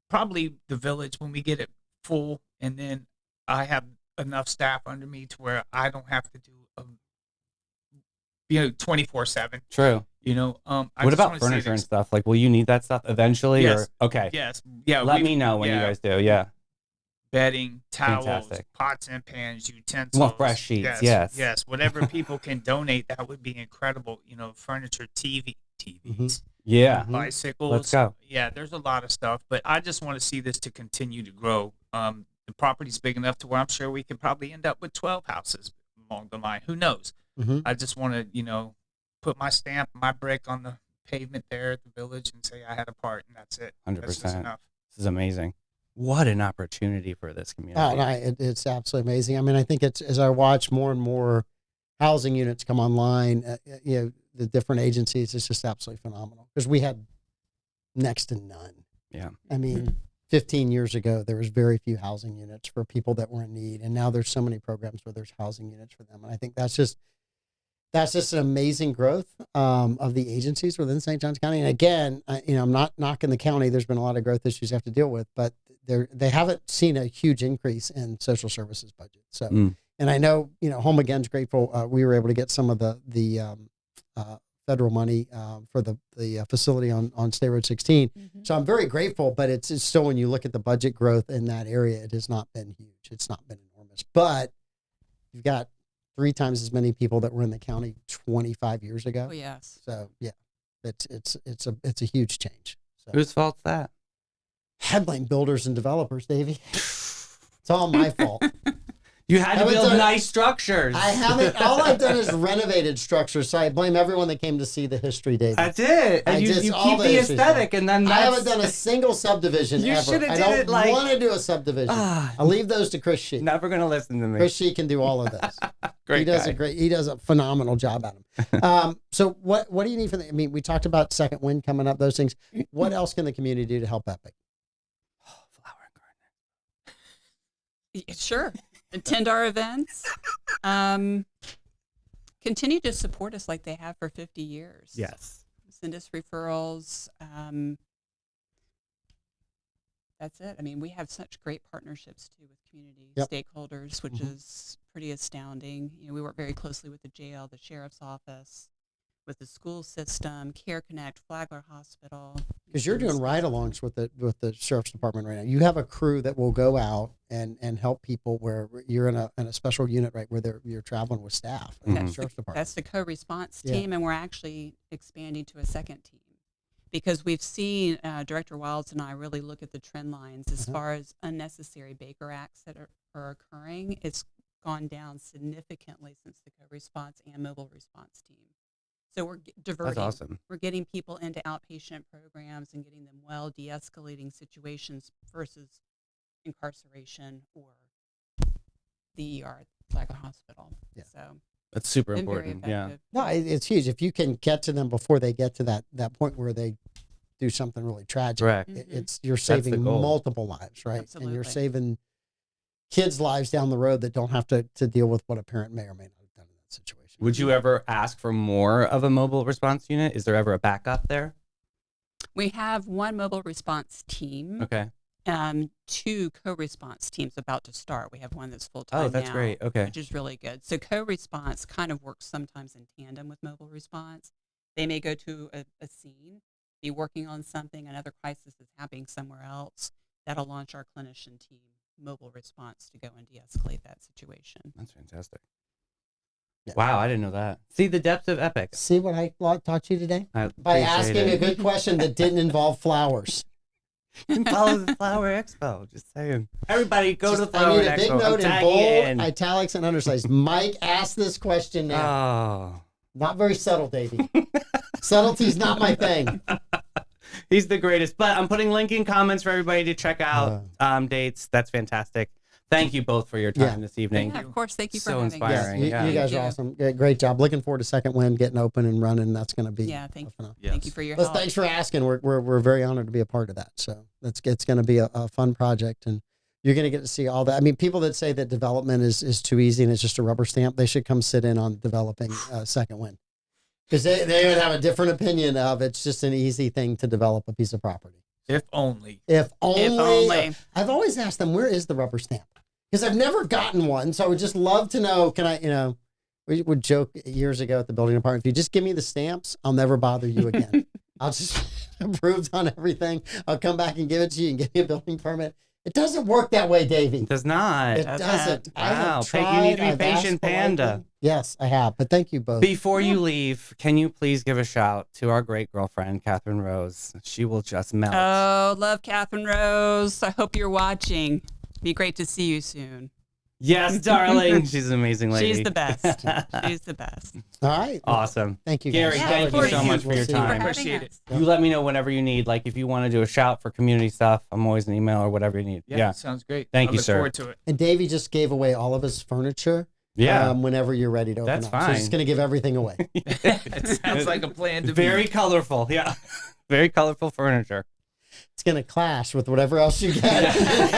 Probably the village when we get it full, and then I have enough staff under me to where I don't have to do 24/7. True. I What just about wanna see furniture and this- stuff? Like, will you need that stuff eventually? Yes. Or okay. Yes. Yeah. Let me know when you guys do. Yeah. Bedding, towels, Fantastic. pots and pans, utensils. More fresh sheets, yes. Yes. Whatever people can donate, that would be incredible. Furniture, TVs, Yeah. bicycles. Let's go. Yeah, there's a lot of stuff, but I just want to see this to continue to grow. The property's big enough to where I'm sure we could probably end up with 12 houses along the line. Who knows? Mhm. I just want to, put my stamp, my brick on the pavement there at the village and say I had a part, and that's it. 100%. That's just enough. This is amazing. What an opportunity for this community. Oh, no, it's absolutely amazing. I mean, I think it's as I watch more and more housing units come online, the different agencies, it's just absolutely phenomenal because we had next to none. Yeah. I mean, 15 years ago, there was very few housing units for people that were in need. And now there's so many programs where there's housing units for them. And I think that's just an amazing growth of the agencies within St. Johns County. And again, I'm not knocking the county. There's been a lot of growth issues you have to deal with, but they haven't seen a huge increase in social services budget. So, and I know, Home Again's grateful. We were able to get some of the federal money for the facility on State Road 16. So I'm very grateful, but it's still, when you look at the budget growth in that area, it has not been huge. It's not been enormous, but you've got 3 times as many people that were in the county 25 years ago. Oh, yes. So yeah, it's a huge change. So. Whose fault's that? I blame builders and developers, Davey. It's all my fault. You had to Haven't build done- nice structures. I haven't. All I've done is renovated structures. So I blame everyone that came to see the history, Davey. That's it. And you all keep the history aesthetic, stuff. and then I that's... haven't done a single subdivision You ever. shoulda I did don't it like- want to do a subdivision. I'll leave those to Chris Shee. Never gonna listen to me. Chris Shee can do all of those. Great He does guy. he does a phenomenal job at them. So what do you need for the? I mean, we talked about Second Wind coming up. Those things. What else can the community do to help Epic? Flower garden. Sure. Attend our events. Continue to support us like they have for 50 years. Yes. Send us referrals. That's it. I mean, we have such great partnerships too with community stakeholders, which is pretty astounding. We work very closely with the jail, the sheriff's office, with the school system, Care Connect, Flagler Hospital. Because you're doing ride-alongs with the sheriff's department right now. You have a crew that will go out and help people where you're in a special unit, right, where you're traveling with staff in the sheriff's department. That's the co-response team, and we're actually expanding to a second team because we've seen Director Wilds and I really look at the trend lines as far as unnecessary Baker Acts that are occurring. It's gone down significantly since the co-response and mobile response team. So we're diverting. That's awesome. We're getting people into outpatient programs and getting them well de-escalating situations versus incarceration or the ER at Flagler Hospital. Yeah. So That's super been very important. Yeah. effective. No, it's huge. If you can get to them before they get to that point where they do something really tragic, Correct. you're the saving goal. multiple lives, right? Absolutely. And you're saving kids' lives down the road that don't have to deal with what a parent may or may not have done in that situation. Would you ever ask for more of a mobile response unit? Is there ever a backup there? We have one mobile response team, Okay. 2 co-response teams about to start. We have one that's full-time Oh, that's now, great. Okay. which is really good. So co-response kind of works sometimes in tandem with mobile response. They may go to a scene, be working on something, another crisis is happening somewhere else. That'll launch our clinician team mobile response to go and de-escalate that situation. That's fantastic. Yeah. Wow, I didn't know that. See the depth of Epic. See what I taught you today? I By appreciate asking it. a good question that didn't involve flowers. And follow the Flower Expo. Just saying. Everybody go to the I Flower need a big Expo. note I'm in tagging bold, in. italics, and undersized. Mike asked this question now. Oh. Not very subtle, Davey. Subtlety's not my thing. He's the greatest. But I'm putting link in comments for everybody to check out dates. That's fantastic. Thank you both for your time this evening. Yeah, of course. Thank you for So having inspiring. us. Yes, Yeah. you guys are awesome. Great job. Looking forward to Second Wind getting open and running. That's going to be Yeah, thank you. phenomenal. Thank you for your Well, help. thanks for asking. We're very honored to be a part of that. So it's going to be a fun project, and you're going to get to see all that. I mean, people that say that development is too easy and it's just a rubber stamp, they should come sit in on developing Second Wind, because they would have a different opinion of it's just an easy thing to develop a piece of property. If only. If only. only. I've always asked them, where is the rubber stamp? Because I've never gotten one. So I would just love to know, can I, we would joke years ago at the building department, if you just give me the stamps, I'll never bother you again. I'll just approved on everything. I'll come back and give it to you and give you a building permit. It doesn't work that way, Davey. It does not. It doesn't. I Wow. have tried. You need to be I've asked patient, politely. Panda. Yes, I have. But thank you both. Before you leave, can you please give a shout to our great girlfriend, Catherine Rose? She will just melt. Oh, love Catherine Rose. I hope you're watching. Be great to see you soon. Yes, darling. She's an amazing lady. She's the best. She's the best. All right. Well, Awesome. thank you, Gary, guys. thank you so much for your We'll see you. time. Appreciate it. You let me know whenever you need. Like if you want to do a shout for community stuff, I'm always an email or whatever you need. Yeah. Sounds great. Thank I you, look sir. forward to it. And Davey just gave away all of his furniture. Yeah. Whenever you're ready to open That's up. So fine. he's going to give everything away. It sounds like a plan to Very me. colorful. Yeah. Very colorful furniture. It's going to clash with whatever else you get.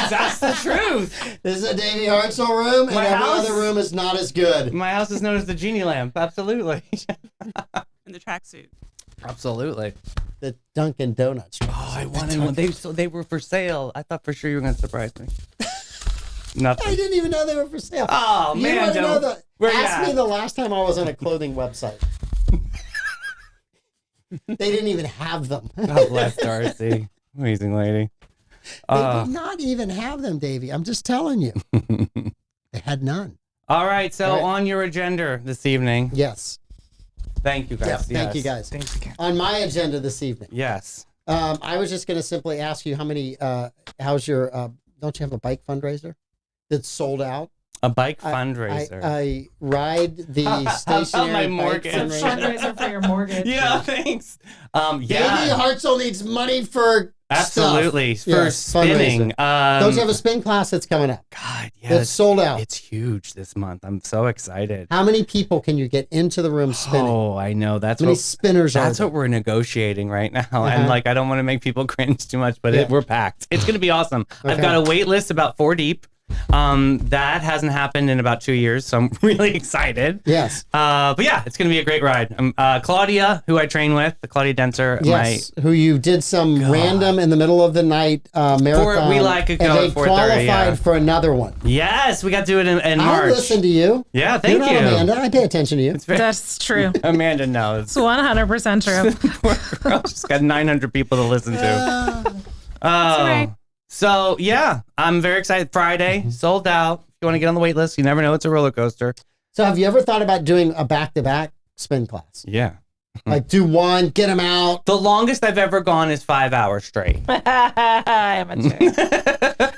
That's the truth. This is a Davey Hartzel room, and My every house- other room is not as good. My house is known as the Genie Lamp. Absolutely. In the tracksuit. Absolutely. The Dunkin' Donuts. Oh, I wanted one. They were for sale. I thought for sure you were going to surprise me. I Nothing. didn't even know they were for sale. Oh, You man. wanna know Where you ask at? me the last time I was on a clothing website. They didn't even have them. God bless Darcy. Amazing lady. They did not even have them, Davey. I'm just telling you. They had none. All right. So All right. on your agenda this evening. Yes. Thank you, guys. Yes. Thank you, Yes. guys. Thanks again. On my agenda this evening, Yes. I was just going to simply ask you how many, how's your, don't you have a bike fundraiser that's sold out? A bike fundraiser. I ride the stationary My bike mortgage. It's a fundraiser. fundraiser for your mortgage. yeah, thanks. Davey Yeah. Hartzel needs money for Absolutely. stuff. For Yes, spinning. Don't you have a spin class that's coming up? God, It's yes. sold out. It's huge this month. I'm so excited. How many people can you get into the room spinning? Oh, I know. That's How many what spinners are that's there? what we're negotiating right now. And Uh-huh. like I don't want to make people cringe too much, but Yeah. we're packed. It's gonna be awesome. I've Okay. got a wait list about 4 deep. That hasn't happened in about 2 years, so I'm really excited. Yes. But yeah, it's gonna be a great ride. Claudia, who I train with, Claudia Denter, Yes. Who you did some random in the middle of the night marathon. we like it and go they at 4:30, qualified yeah. for another one. yes, we got to do it in I March. listen to you. Yeah, thank You're not you. Amanda. I pay attention to you. That's true. Amanda knows. It's 100% true. She's got 900 people to listen to. right. So yeah, I'm very excited. Friday, sold out. If you want to get on the wait list, you never know. It's a roller coaster. So have you ever thought about doing a back-to-back spin class? Yeah. Like do one, get them out. The longest I've ever gone is 5 hours straight. Amateur.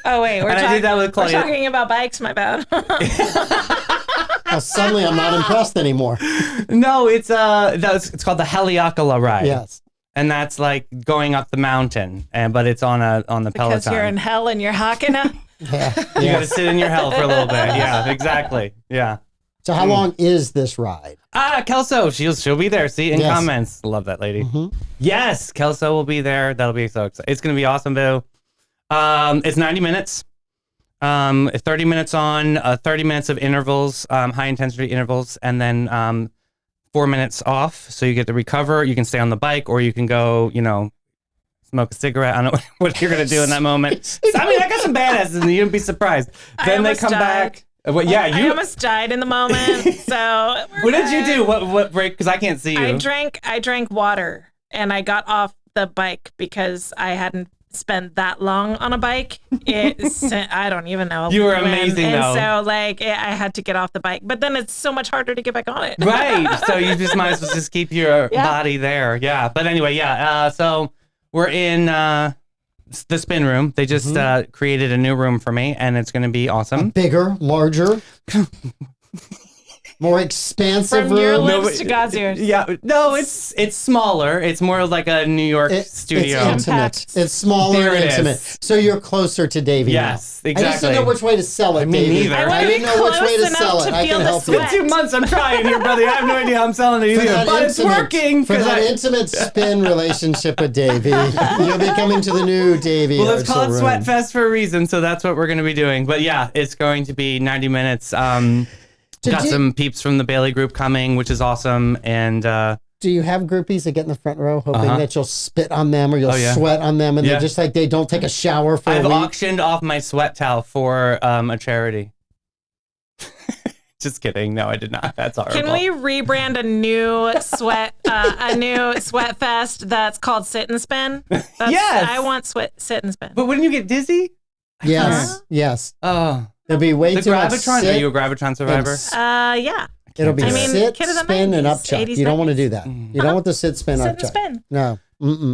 Oh wait, And I did that with we're Claudia. talking about bikes. My bad. Well, suddenly I'm not impressed anymore. No, it's called the Haleakala ride. Yes. And that's like going up the mountain, but it's on the Because Peloton. you're in hell and you're hawking it. Yeah. You got to Yes. sit in your hell for a little bit. Yeah, exactly. Yeah. So how long is this ride? Kelso, she'll be there. See in Yes. comments. Love that lady. Mhm. Yes, Kelso will be there. That'll be so exciting. It's gonna be awesome, Boo. It's 90 minutes. 30 minutes on, 30 minutes of intervals, high intensity intervals, and then 4 minutes off. So you get to recover. You can stay on the bike, or you can go, smoke a cigarette. I don't know what you're gonna do in that moment. So, I mean, I got some badasses, and you'd be surprised. Then they almost come died. back. Well, yeah, I you. almost died in the moment. So What did you do? What break? Because I can't see you. I drank water and I got off the bike because I hadn't spend that long on a bike. I don't even know. You were when. amazing, and though. so like I had to get off the bike, but then it's so much harder to get back on it. Right. So you just might as well just keep your body there. Yeah. But anyway, yeah. So we're in the spin room. They just created a new room for me, and it's going to be awesome. Bigger, larger, more expansive From your room. lips to God's ears. Yeah. No, it's smaller. It's more like a New York studio. It's intimate. It's smaller There and it intimate. is. So you're closer to Davey Yes, now. I just exactly. didn't know which way to sell it, Me Davey. neither. I wanna I be didn't know which way to close sell enough it. to I feel can the help you. sweat. 2 months I'm trying here, brother. I have no idea how I'm selling it For either, that but it's intimate- working. For 'cause that I- intimate spin relationship with Davey, you'll be coming to the new Davey. Well, let's call it Hartzel Sweat room. Fest for a reason, so that's what we're going to be doing. But yeah, it's going to be 90 minutes. Got some peeps from the Bailey group coming, which is awesome. And Do you have groupies that get in the front row hoping that you'll spit on them or you'll yeah. sweat on them and Yeah. they're just like they don't take a shower for I've a week? auctioned off my sweat towel for a charity. Just kidding. No, I did not. That's horrible. Can we rebrand a new sweat fest that's called Sit and Spin? Yes. I want sit and spin. But wouldn't you get dizzy? Yes, yes. Oh. There'll be way The too much Gravitron? Are sit. you a Gravitron survivor? Yeah. It'll be I mean, sit, kid of the spin, and 90s, up chuck. 80s, You don't want to 90s. do that. You don't want the sit, spin, Sit up and chuck. spin. No.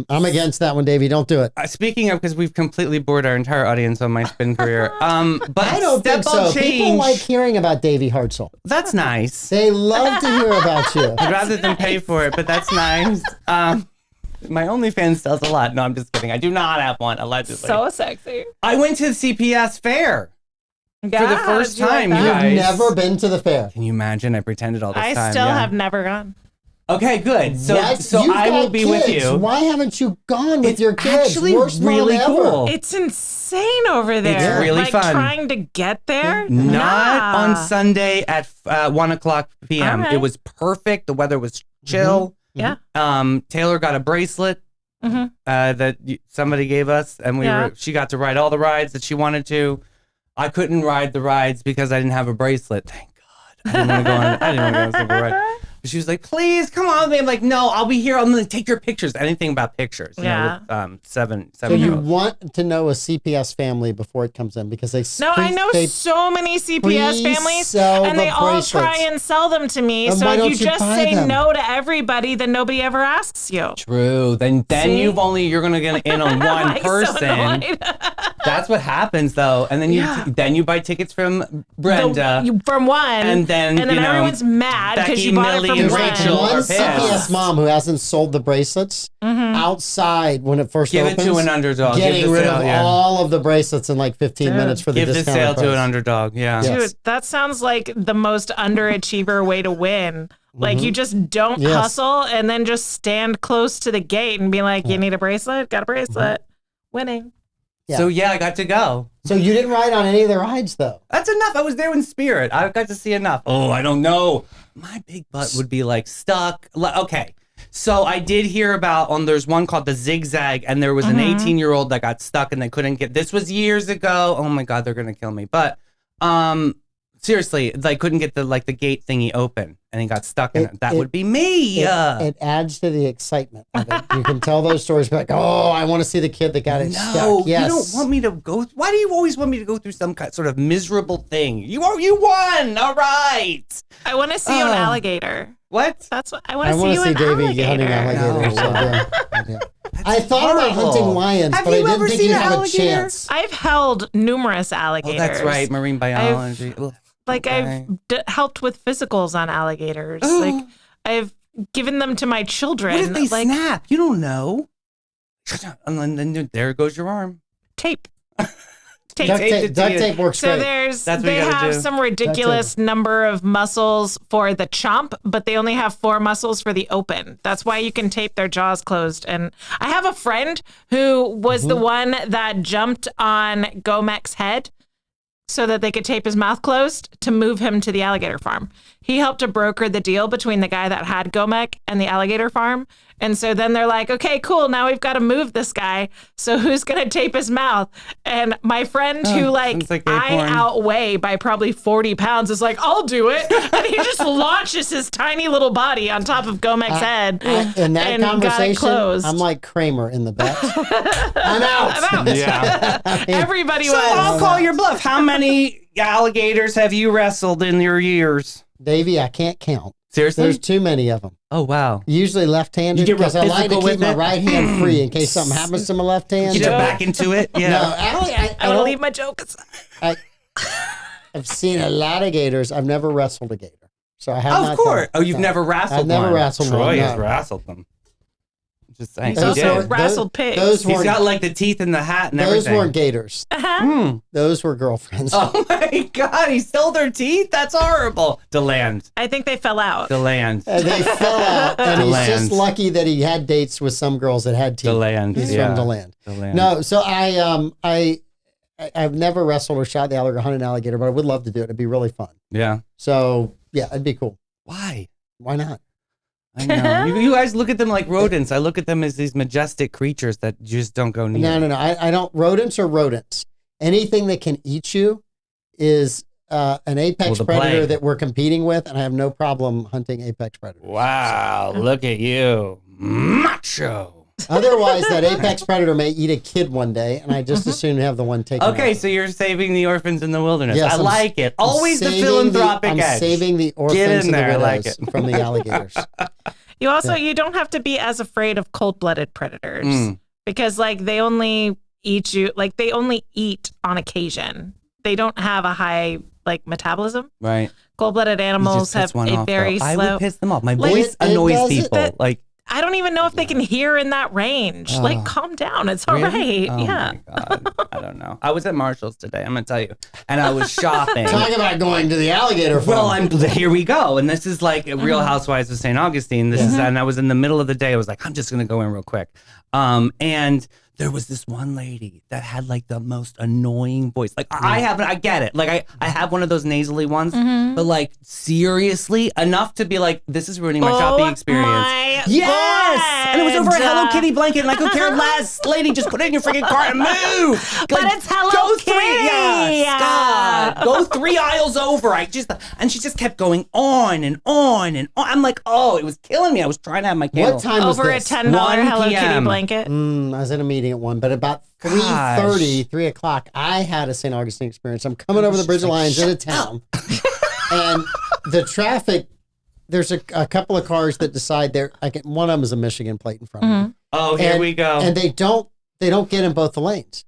I'm against that one, Davey. Don't do it. Speaking of, because we've completely bored our entire audience on my spin career. But I don't think step ball so. People change. like hearing about Davey Hartzel. That's nice. They love to hear about you. I'd rather than pay for it, but that's nice. My OnlyFans sells a lot. No, I'm just kidding. I do not have one, allegedly. So sexy. I went to the CPS fair for the first time, you You've guys. never been to the fair. Can you imagine? I pretended all this I time. still yeah. have never gone. Okay, good. So, What? so You've I will got be with kids. you. Why haven't you gone with It's your kids? actually Worst mom really ever. cool. It's insane over there. really like fun. trying to get there. Not on Nah. Sunday at 1:00 p.m. All right. It was perfect. The weather was chill. Yeah. Taylor got a bracelet Mhm. that somebody gave us, and she got to ride all the rides that she wanted to. I couldn't ride the rides because I didn't have a bracelet. Thank God. I didn't want to go on. I didn't want to go on a single ride. But she was like, "Please come on with me." I'm like, "No, I'll be here. I'm going to take your pictures." Anything about pictures? You Yeah. know, with, seven So you year olds. want to know a CPS family before it comes in because they No, I know they so many CPS families, pre-sell and they the all bracelets. try and sell them to me. Then So why if don't you you just buy say them? no to everybody, then nobody ever asks you. True. Then See? you're going to get in on one Like, so person. annoyed. That's what happens though. And then you buy tickets from Brenda. From one, And then, you know, everyone's mad because Becky, you bought Millie, it and from Rachel one. are one pissed. CPS mom who hasn't sold the bracelets outside when it first Give it opens. to an underdog. Getting Give the rid sale, of yeah. all of the bracelets in like 15 minutes for the Give the discounted sale to price. an underdog. Yeah. Yeah. Dude, that sounds like the most underachiever way to win. Like you just don't Yes. hustle and then just stand close to the gate and be like, "You need a bracelet? Got a bracelet? Winning." Yeah. So yeah, I got to go. So you didn't ride on any of the rides though. That's enough. I was there in spirit. I got to see enough. Oh, I don't know. My big butt would be like stuck. Okay. So I did hear about there's one called the Zigzag, and there was an 18-year-old that got stuck and they couldn't get. This was years ago. Oh my God, they're gonna kill me. But seriously, they couldn't get the gate thingy open, and he got stuck in it. That would be me. It adds to the excitement of it. You can tell those stories like, oh, I want to see the kid that got it No, stuck. Yes. you don't want me to go. Why do you always want me to go through some sort of miserable thing? You won. All right. I want to see you an alligator. What? That's what I want I to see want you to see an Davey hunting alligator. alligators. No. Yeah. I thought about horrible. hunting lions, Have but I you didn't ever think seen you'd an have a alligator? chance. I've held numerous Oh, alligators. that's right. Marine biology. Ugh. Like Okay. I've helped with physicals on alligators. Like I've given them to my children. What if they like snap? You don't know. And then there goes your arm. tape. Duct taped it to duct you. tape works So great. there's That's what they you gotta have do. some ridiculous number of muscles for the chomp, but they only have 4 muscles for the open. That's why you can tape their jaws closed. And I have a friend who was the one that jumped on Gomek's head so that they could tape his mouth closed to move him to the alligator farm. He helped to broker the deal between the guy that had Gomek and the alligator farm. And so then they're like, okay, cool. Now we've got to move this guy. So who's going to tape his mouth? And my friend who sounds like gay I porn. outweigh by probably 40 pounds is like, I'll do it. And he just launches his tiny little body on top of Gomek's head. In that and got it conversation, closed. I'm like Kramer in the bet. I'm out. I'm out. Yeah. Everybody So I'll was. call your bluff. How many alligators have you wrestled in your years? Davey, I can't count. Seriously? There's too many of them. Oh, wow. Usually left-handed You get real because I like to physical keep with my it? right hand free in case something happens to my left hand. Get you back into it? Yeah. No, actually, I want to don't- leave my joke aside. I've seen a lot of gators. I've never wrestled a gator. So I have Of not course. done- Oh, you've no. never wrestled I've never one. wrestled Troy one, has no. wrestled them. Just saying. He's He also did. wrestled pigs. Those He's weren't, got like the teeth in the hat and those everything. weren't gators. Hmm. Those were girlfriends. Oh my God, he stole their teeth? That's horrible. DeLand. I think they fell out. DeLand. And they fell out. And he's DeLand. just lucky that he had dates with some girls that had teeth. DeLand. He's Yeah. from DeLand. DeLand. No, so I've never wrestled or shot the alligator, hunted an alligator, but I would love to do it. It'd be really fun. Yeah. So yeah, it'd be cool. Why? Why not? I know. you guys look at them like rodents. I look at them as these majestic creatures that just don't go near. No. I don't. Rodents are rodents. Anything that can eat you is an apex the predator plague. that we're competing with, and I have no problem hunting apex predators. Wow, look at you. Macho. Otherwise, that apex predator may eat a kid one day, and I just as soon have the one taken. Okay, out. so you're saving the orphans in the wilderness. Yes, I I'm like it. Always the saving philanthropic I'm edge. saving the orphans Get in and the there, I like widows it. from the alligators. You also you don't have to be as afraid of cold-blooded predators Mm. because like they only eat you like they only eat on occasion. They don't have a high like metabolism. Right. Cold-blooded You animals just have piss one a off, very though. I slow. would piss them off. My Like, voice it annoys does it people. that- Like, I don't even know if they can hear in that range. Like, calm down. It's all right. really? Oh Yeah. my God. I don't know. I was at Marshall's today. I'm gonna tell you, and I was shopping. Talk about going to the alligator farm. Well, here we go, and this is like Real Housewives of St. Augustine. This is, and I was in the middle of the day. I was like, I'm just gonna go in real quick, and there was this one lady that had like the most annoying voice. Like I get it. Like I have one of those nasally ones, but like seriously, enough to be like, this is ruining my shopping experience. My Yes, and it was over a Hello God. Kitty blanket, and I could care less. Lady, just put it in your freaking cart and move. But it's Hello go Kitty. Yes, God, go 3 aisles over. And she just kept going on and on and on. I'm like, oh, it was killing me. I was trying to have my candle. What time was Over a this? $10 1 Hello Kitty PM. blanket. I was in a meeting at 1, but about 3:30, 3 o'clock, I had a St. Augustine experience. I'm coming over the Bridge of Lions into town, and the traffic. There's a couple of cars that decide one of them is a Michigan plate in front of me. Oh, here we go. And they don't get in both the lanes.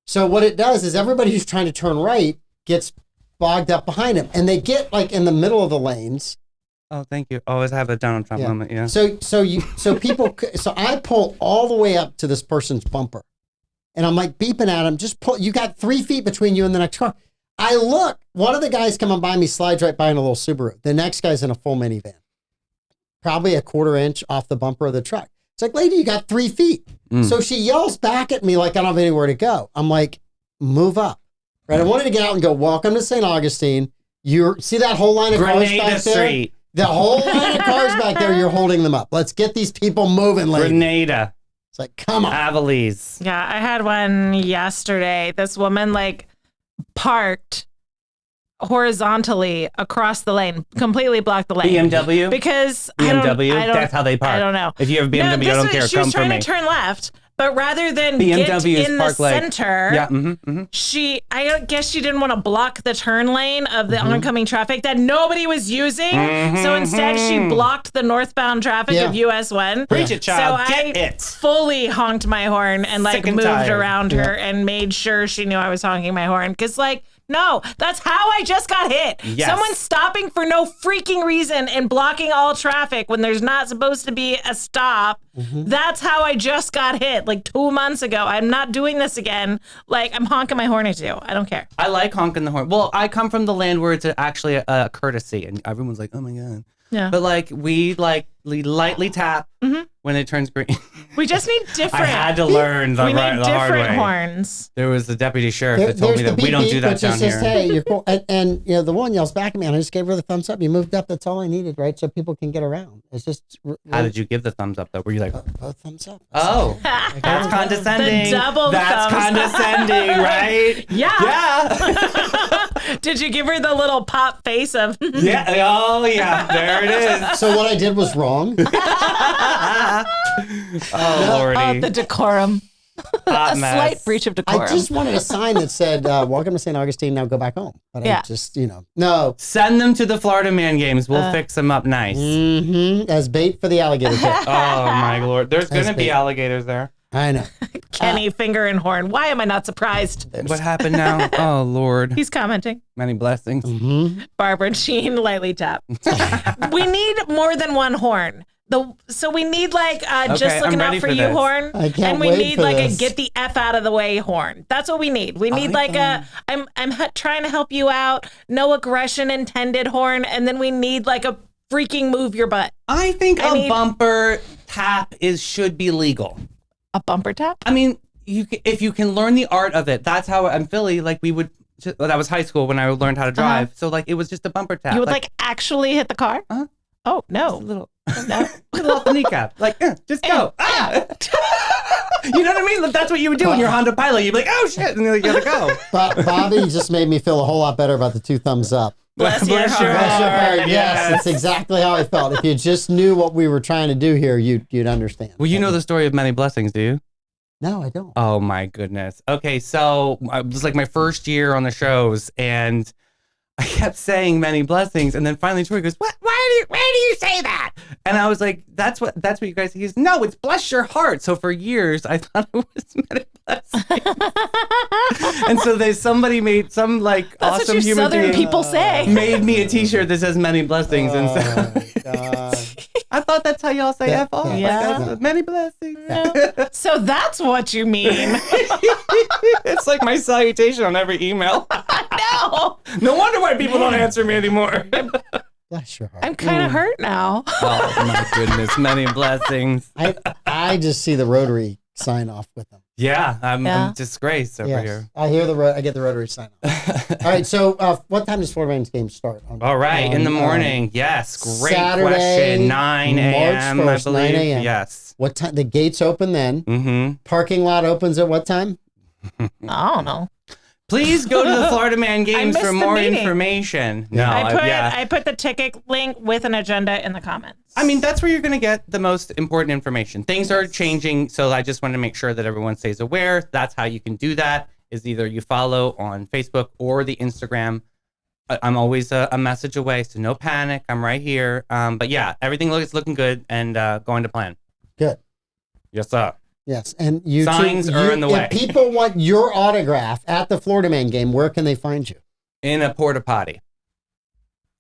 So what it does is everybody who's trying to turn right gets bogged up behind them, and they get like in the middle of the lanes. Oh, thank you. Always have a Donald Trump moment. Yeah. So I pull all the way up to this person's bumper, and I'm like beeping at him. Just pull. You got 3 feet between you and the next car. I look. One of the guys coming by me slides right by in a little Subaru. The next guy's in a full minivan, probably a 1/4 inch off the bumper of the truck. It's like, lady, you got 3 feet. So she yells back at me like I don't have anywhere to go. I'm like, move up. Right. I wanted to get out and go, welcome to St. Augustine. You see that whole line of cars Grenada back there? Street. The whole line of cars back there, you're holding them up. Let's get these people moving, lady. Grenada. It's like, come on. Avalese. Yeah, I had one yesterday. This woman like parked horizontally across the lane, completely blocked the lane. BMW. Because BMW. I don't, That's how they park. I don't know. If you have a BMW, I this don't was- care. She Come was for trying me. to turn left, but rather than BMW get is in the park lane. center, Yeah. I guess she didn't want to block the turn lane of the oncoming traffic that nobody was using. So instead, she blocked the northbound traffic of US 1. Preach it, child. So Get I it. fully honked my horn and like Sick and moved tired. around her and made sure she knew I was honking my horn. Because like, no, that's how I just got hit. Yes. Someone stopping for no freaking reason and blocking all traffic when there's not supposed to be a stop. That's how I just got hit like 2 months ago. I'm not doing this again. Like, I'm honking my horn at you. I don't care. I like honking the horn. Well, I come from the land where it's actually a courtesy, and everyone's like, "Oh my God, Yeah. But like we lightly tap when it turns green. We just need different. I had to learn the we need hard different way. horns. There was the deputy sheriff that told me there's that we don't do that which down is just, here. hey, you're cool. And you know, the one yells back at me, and I just gave her the thumbs up. You moved up. That's all I needed, right? So people can get around. It's just. How did you give the thumbs up though? Were you like, Both thumbs up. oh, that's condescending. The double That's thumbs. condescending, right? Yeah. Yeah. Did you give her the little pop face of? Yeah. Oh, yeah. There it is. So what I did was wrong. Oh, Lordy. The decorum. Hot A mess. slight breach of decorum. I just wanted a sign that said, "Welcome to St. Augustine. Now go back home." But Yeah. I just, no. Send them to the Florida Man games. We'll fix them up nice. As bait for the alligator pit. Oh, my Lord. There's going to That's be big. alligators there. I know. Kenny, finger and horn. Why am I not surprised? What happened now? Oh, Lord. He's commenting. Many blessings. Barbara Jean lightly tap. We need more than one horn. So we need like just Okay, looking I'm out ready for for you this. horn, I can't and we wait need for like this. a get the F out of the way horn. That's what we need. We need like a trying to help you out, no aggression intended horn, and then we need like a freaking move your butt. I think I a need- bumper tap should be legal. A bumper tap. I mean, if you can learn the art of it, that's how in Philly, like we would. That was high school when I learned how to drive. So like it was just a bumper tap. You would like actually hit the car? Uh-huh. Oh no. little, little off the kneecap. Like just go. Ah! You know what I mean? That's what you would do in your Honda Pilot. You'd be like, oh shit, and then you gotta go. Bobby just made me feel a whole lot better about the 2 thumbs up. Bless your Bless your heart. Bless your heart. Yes. Yes, that's exactly how I felt. If you just knew what we were trying to do here, you'd understand. Well, you know the story of many blessings, do you? No, I don't. Oh my goodness. Okay, so it was like my first year on the shows, and I kept saying many blessings, and then finally Tori goes, "What? Where do you say that?" And I was like, "That's what you guys." He goes, "No, it's bless your heart." So for years I thought it was many blessings, and so somebody made some like That's awesome what you human Southern being people say. made me a T-shirt that says many blessings, and so God. I thought that's how y'all say Yeah, F-O. yeah. Like, that's many blessings. So that's what you mean. It's like my salutation on every email. No. No wonder why people don't answer me anymore. Bless your heart. I'm kind of hurt now. Oh my goodness, many blessings. I just see the Rotary sign off with them. Yeah, I'm Yeah. disgraced over Yes. here. I hear I get the Rotary sign off. All right, so what time does Florida Man's game start? All right, in the on, morning. Yes, great Saturday, question. 9 a.m. I March 1st, believe. 9 a.m. Yes. What time? The gates open then. Mm-hmm. Parking lot opens at what time? I don't know. Please go to the Florida Man games missed for the more meeting. information. No, I put the ticket link with an agenda in the comments. I mean, that's where you're going to get the most important information. Things are changing, so I just want to make sure that everyone stays aware. That's how you can do that, is either you follow on Facebook or the Instagram. I'm always a message away, so no panic. I'm right here. But yeah, everything is looking good and going to plan. Good. Yes, sir. Yes, and you Signs too, are in the way. If people want your autograph at the Florida Man game, where can they find you? In a porta potty.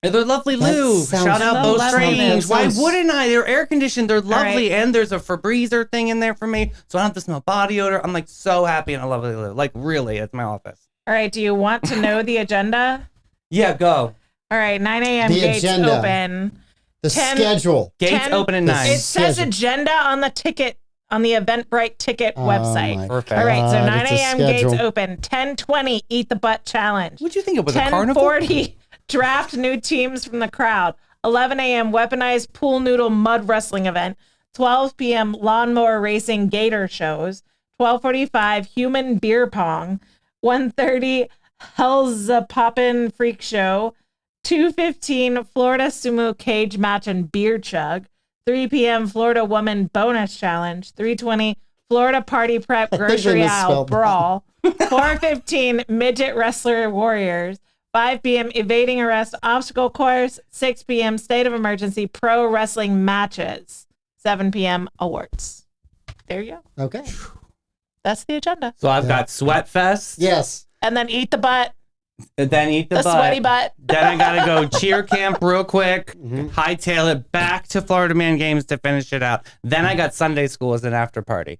They're lovely, That Lou. sounds Shout out Both lovely. Strange. Why Sounds- wouldn't I? They're air conditioned. They're lovely. right. And there's a Febreze thing in there for me, so I don't have to smell body odor. I'm like so happy and I lovely Lou. Like really, it's my office. All right. Do you want to know the agenda? Yeah, go. All right. 9 a.m. The gates agenda. open. The 10 schedule. Gates 10 open at 9. It says Schedule. agenda on the ticket on the Eventbrite ticket website. my Perfect. All right. So God, 9 it's a a.m. gates schedule. open. 10:20 Eat the Butt Challenge. What'd you think it was a carnival? 10:40 draft new teams from the crowd. 11 a.m. weaponized pool noodle mud wrestling event. 12 p.m. lawnmower racing gator shows. 12:45 human beer pong. 1:30 Hell's a Poppin' Freak Show. 2:15 Florida Sumo Cage Match and Beer Chug. 3 p.m. Florida Woman Bonus Challenge. 3:20 Florida Party Prep think they Grocery Aisle misspelled that. Brawl. 4:15 Midget Wrestler Warriors. 5 p.m. Evading Arrest Obstacle Course. 6 p.m. State of Emergency Pro Wrestling Matches. 7 p.m. Awards. There you go. Okay. That's the agenda. So I've got Sweat Fest. Yes. And then Eat the Butt. And then Eat the The Butt. sweaty butt. Then I gotta go cheer camp real quick, hightail it back to Florida Man games to finish it out. Then I got Sunday school as an after party.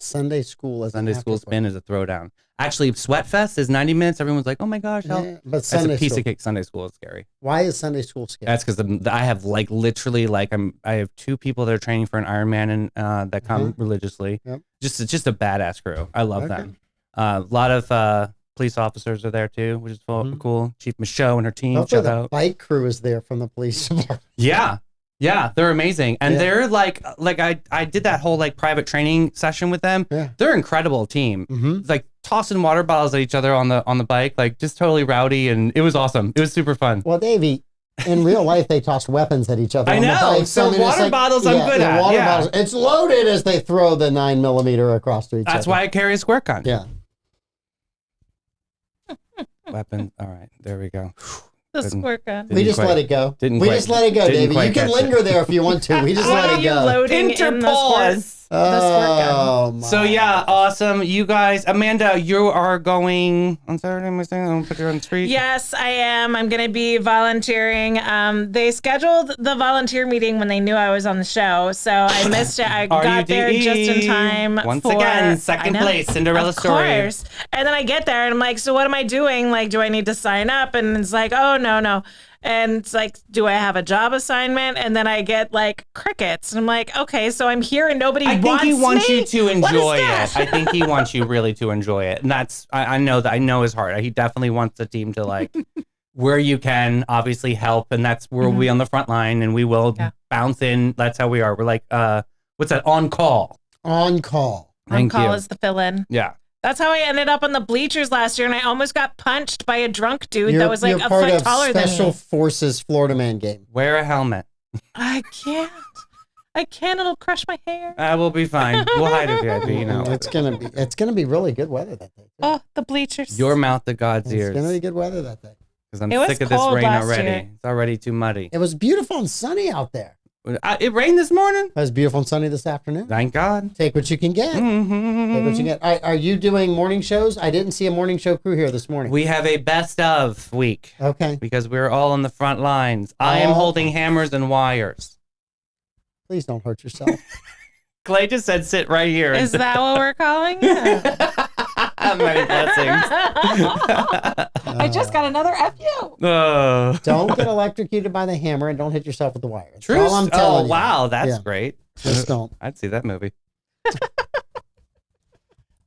Sunday school is Sunday school spin is a throwdown. Actually, Sweat Fest is 90 minutes. Everyone's like, oh my gosh. Yeah, but That's Sunday a piece school. of cake. Sunday school is scary. Why is Sunday school scary? That's because I have like literally like I have 2 people that are training for an Ironman and that come religiously. Yep. Just a badass crew. I love Okay. them. A lot of police officers are there too, which is cool. Chief Michaud and her team. Hopefully Shout the out. bike crew is there from the police department. Yeah, they're amazing, and Yeah. they're like I did that whole like private training session with them. Yeah. They're an incredible team. Mm-hmm. Like tossing water bottles at each other on the bike, like just totally rowdy, and it was awesome. It was super fun. Well, Davey, in real life, they toss weapons at each other. I on the know. bike. So it's water bottles I'm good at. Water Yeah. bottles. It's loaded as they throw the 9mm across to each other. That's why I carry a squirt gun. Yeah. Weapon. All right, there we go. The Didn't- squirt gun. We didn't just quite- let it go. didn't we quite- just let it go, didn't Davey. quite You can catch it. linger there if you want to. We just Why let are it you go. loading in the squirt, Interpause. the squirt gun? Oh, my. So yeah, awesome. You guys, Amanda, you are going on Saturday. Am I saying? I'm gonna put you on the street. Yes, I am. I'm going to be volunteering. They scheduled the volunteer meeting when they knew I was on the show, so I missed it. I got there just in time. Once for, again, second I know, place, Cinderella of story. course. And then I get there and I'm like, so what am I doing? Like, do I need to sign up? And it's like, oh, no. And it's like, do I have a job assignment? And then I get like crickets. And I'm like, okay, so I'm here and nobody I think wants he wants me? you to What is enjoy that? it. I think he wants you really to enjoy it, and that's I know his heart. He definitely wants the team to like where you can obviously help, and that's where we'll be on the front line, and we will bounce in. That's how we are. We're like, what's that? On call. On call. On Thank call you. is the fill-in. Yeah. That's how I ended up on the bleachers last year, and I almost got punched by a drunk dude that was like you're a part foot of taller than Special me. Forces Florida Man game. Wear a helmet. I can't. It'll crush my hair. We'll be fine. We'll hide it, VIP. You know. It's gonna be really good weather that day. Oh, the bleachers. Your mouth to God's It's gonna ears. be good weather that day. Because I'm It was sick of this cold rain last already. year. It's already too muddy. It was beautiful and sunny out there. It rained this morning. It was beautiful and sunny this afternoon. Thank God. Take what you can get. Take what you get. All right, are you doing morning shows? I didn't see a morning show crew here this morning. We have a best of week Okay. because we're all on the front lines. I am Oh. holding hammers and wires. Please don't hurt yourself. Clay just said sit right here. Is that what we're calling it? Many blessings. I just got another FU. Oh. Don't get electrocuted by the hammer and don't hit yourself with the wire. That's True. all I'm telling Oh, you. wow. That's Yeah. great. Just don't. I'd see that movie.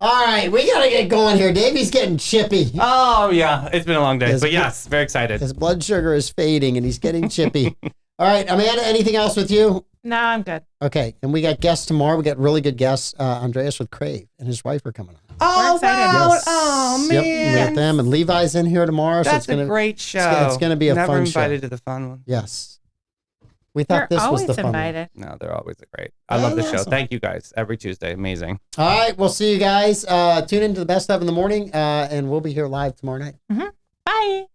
All right, we gotta get going here. Davey's getting chippy. Oh, yeah. It's been a long day. Yes, But yes, very excited. His blood sugar is fading and he's getting chippy. All right, Amanda, anything else with you? No, I'm good. Okay, and we got guests tomorrow. We got really good guests. Andreas with Crave and his wife are coming on. Oh, excited. wow. Yes. Oh, Yep, man. we got them. And Levi's in here tomorrow. So That's it's gonna, a great show. it's gonna be a Never fun show. invited to the fun one. Yes. We thought You're this was always the fun one. invited. No, they're always great. I love the show. awesome. Thank you guys. Every Tuesday. Amazing. All right, we'll see you guys. Tune into the best of in the morning, and we'll be here live tomorrow night. Bye.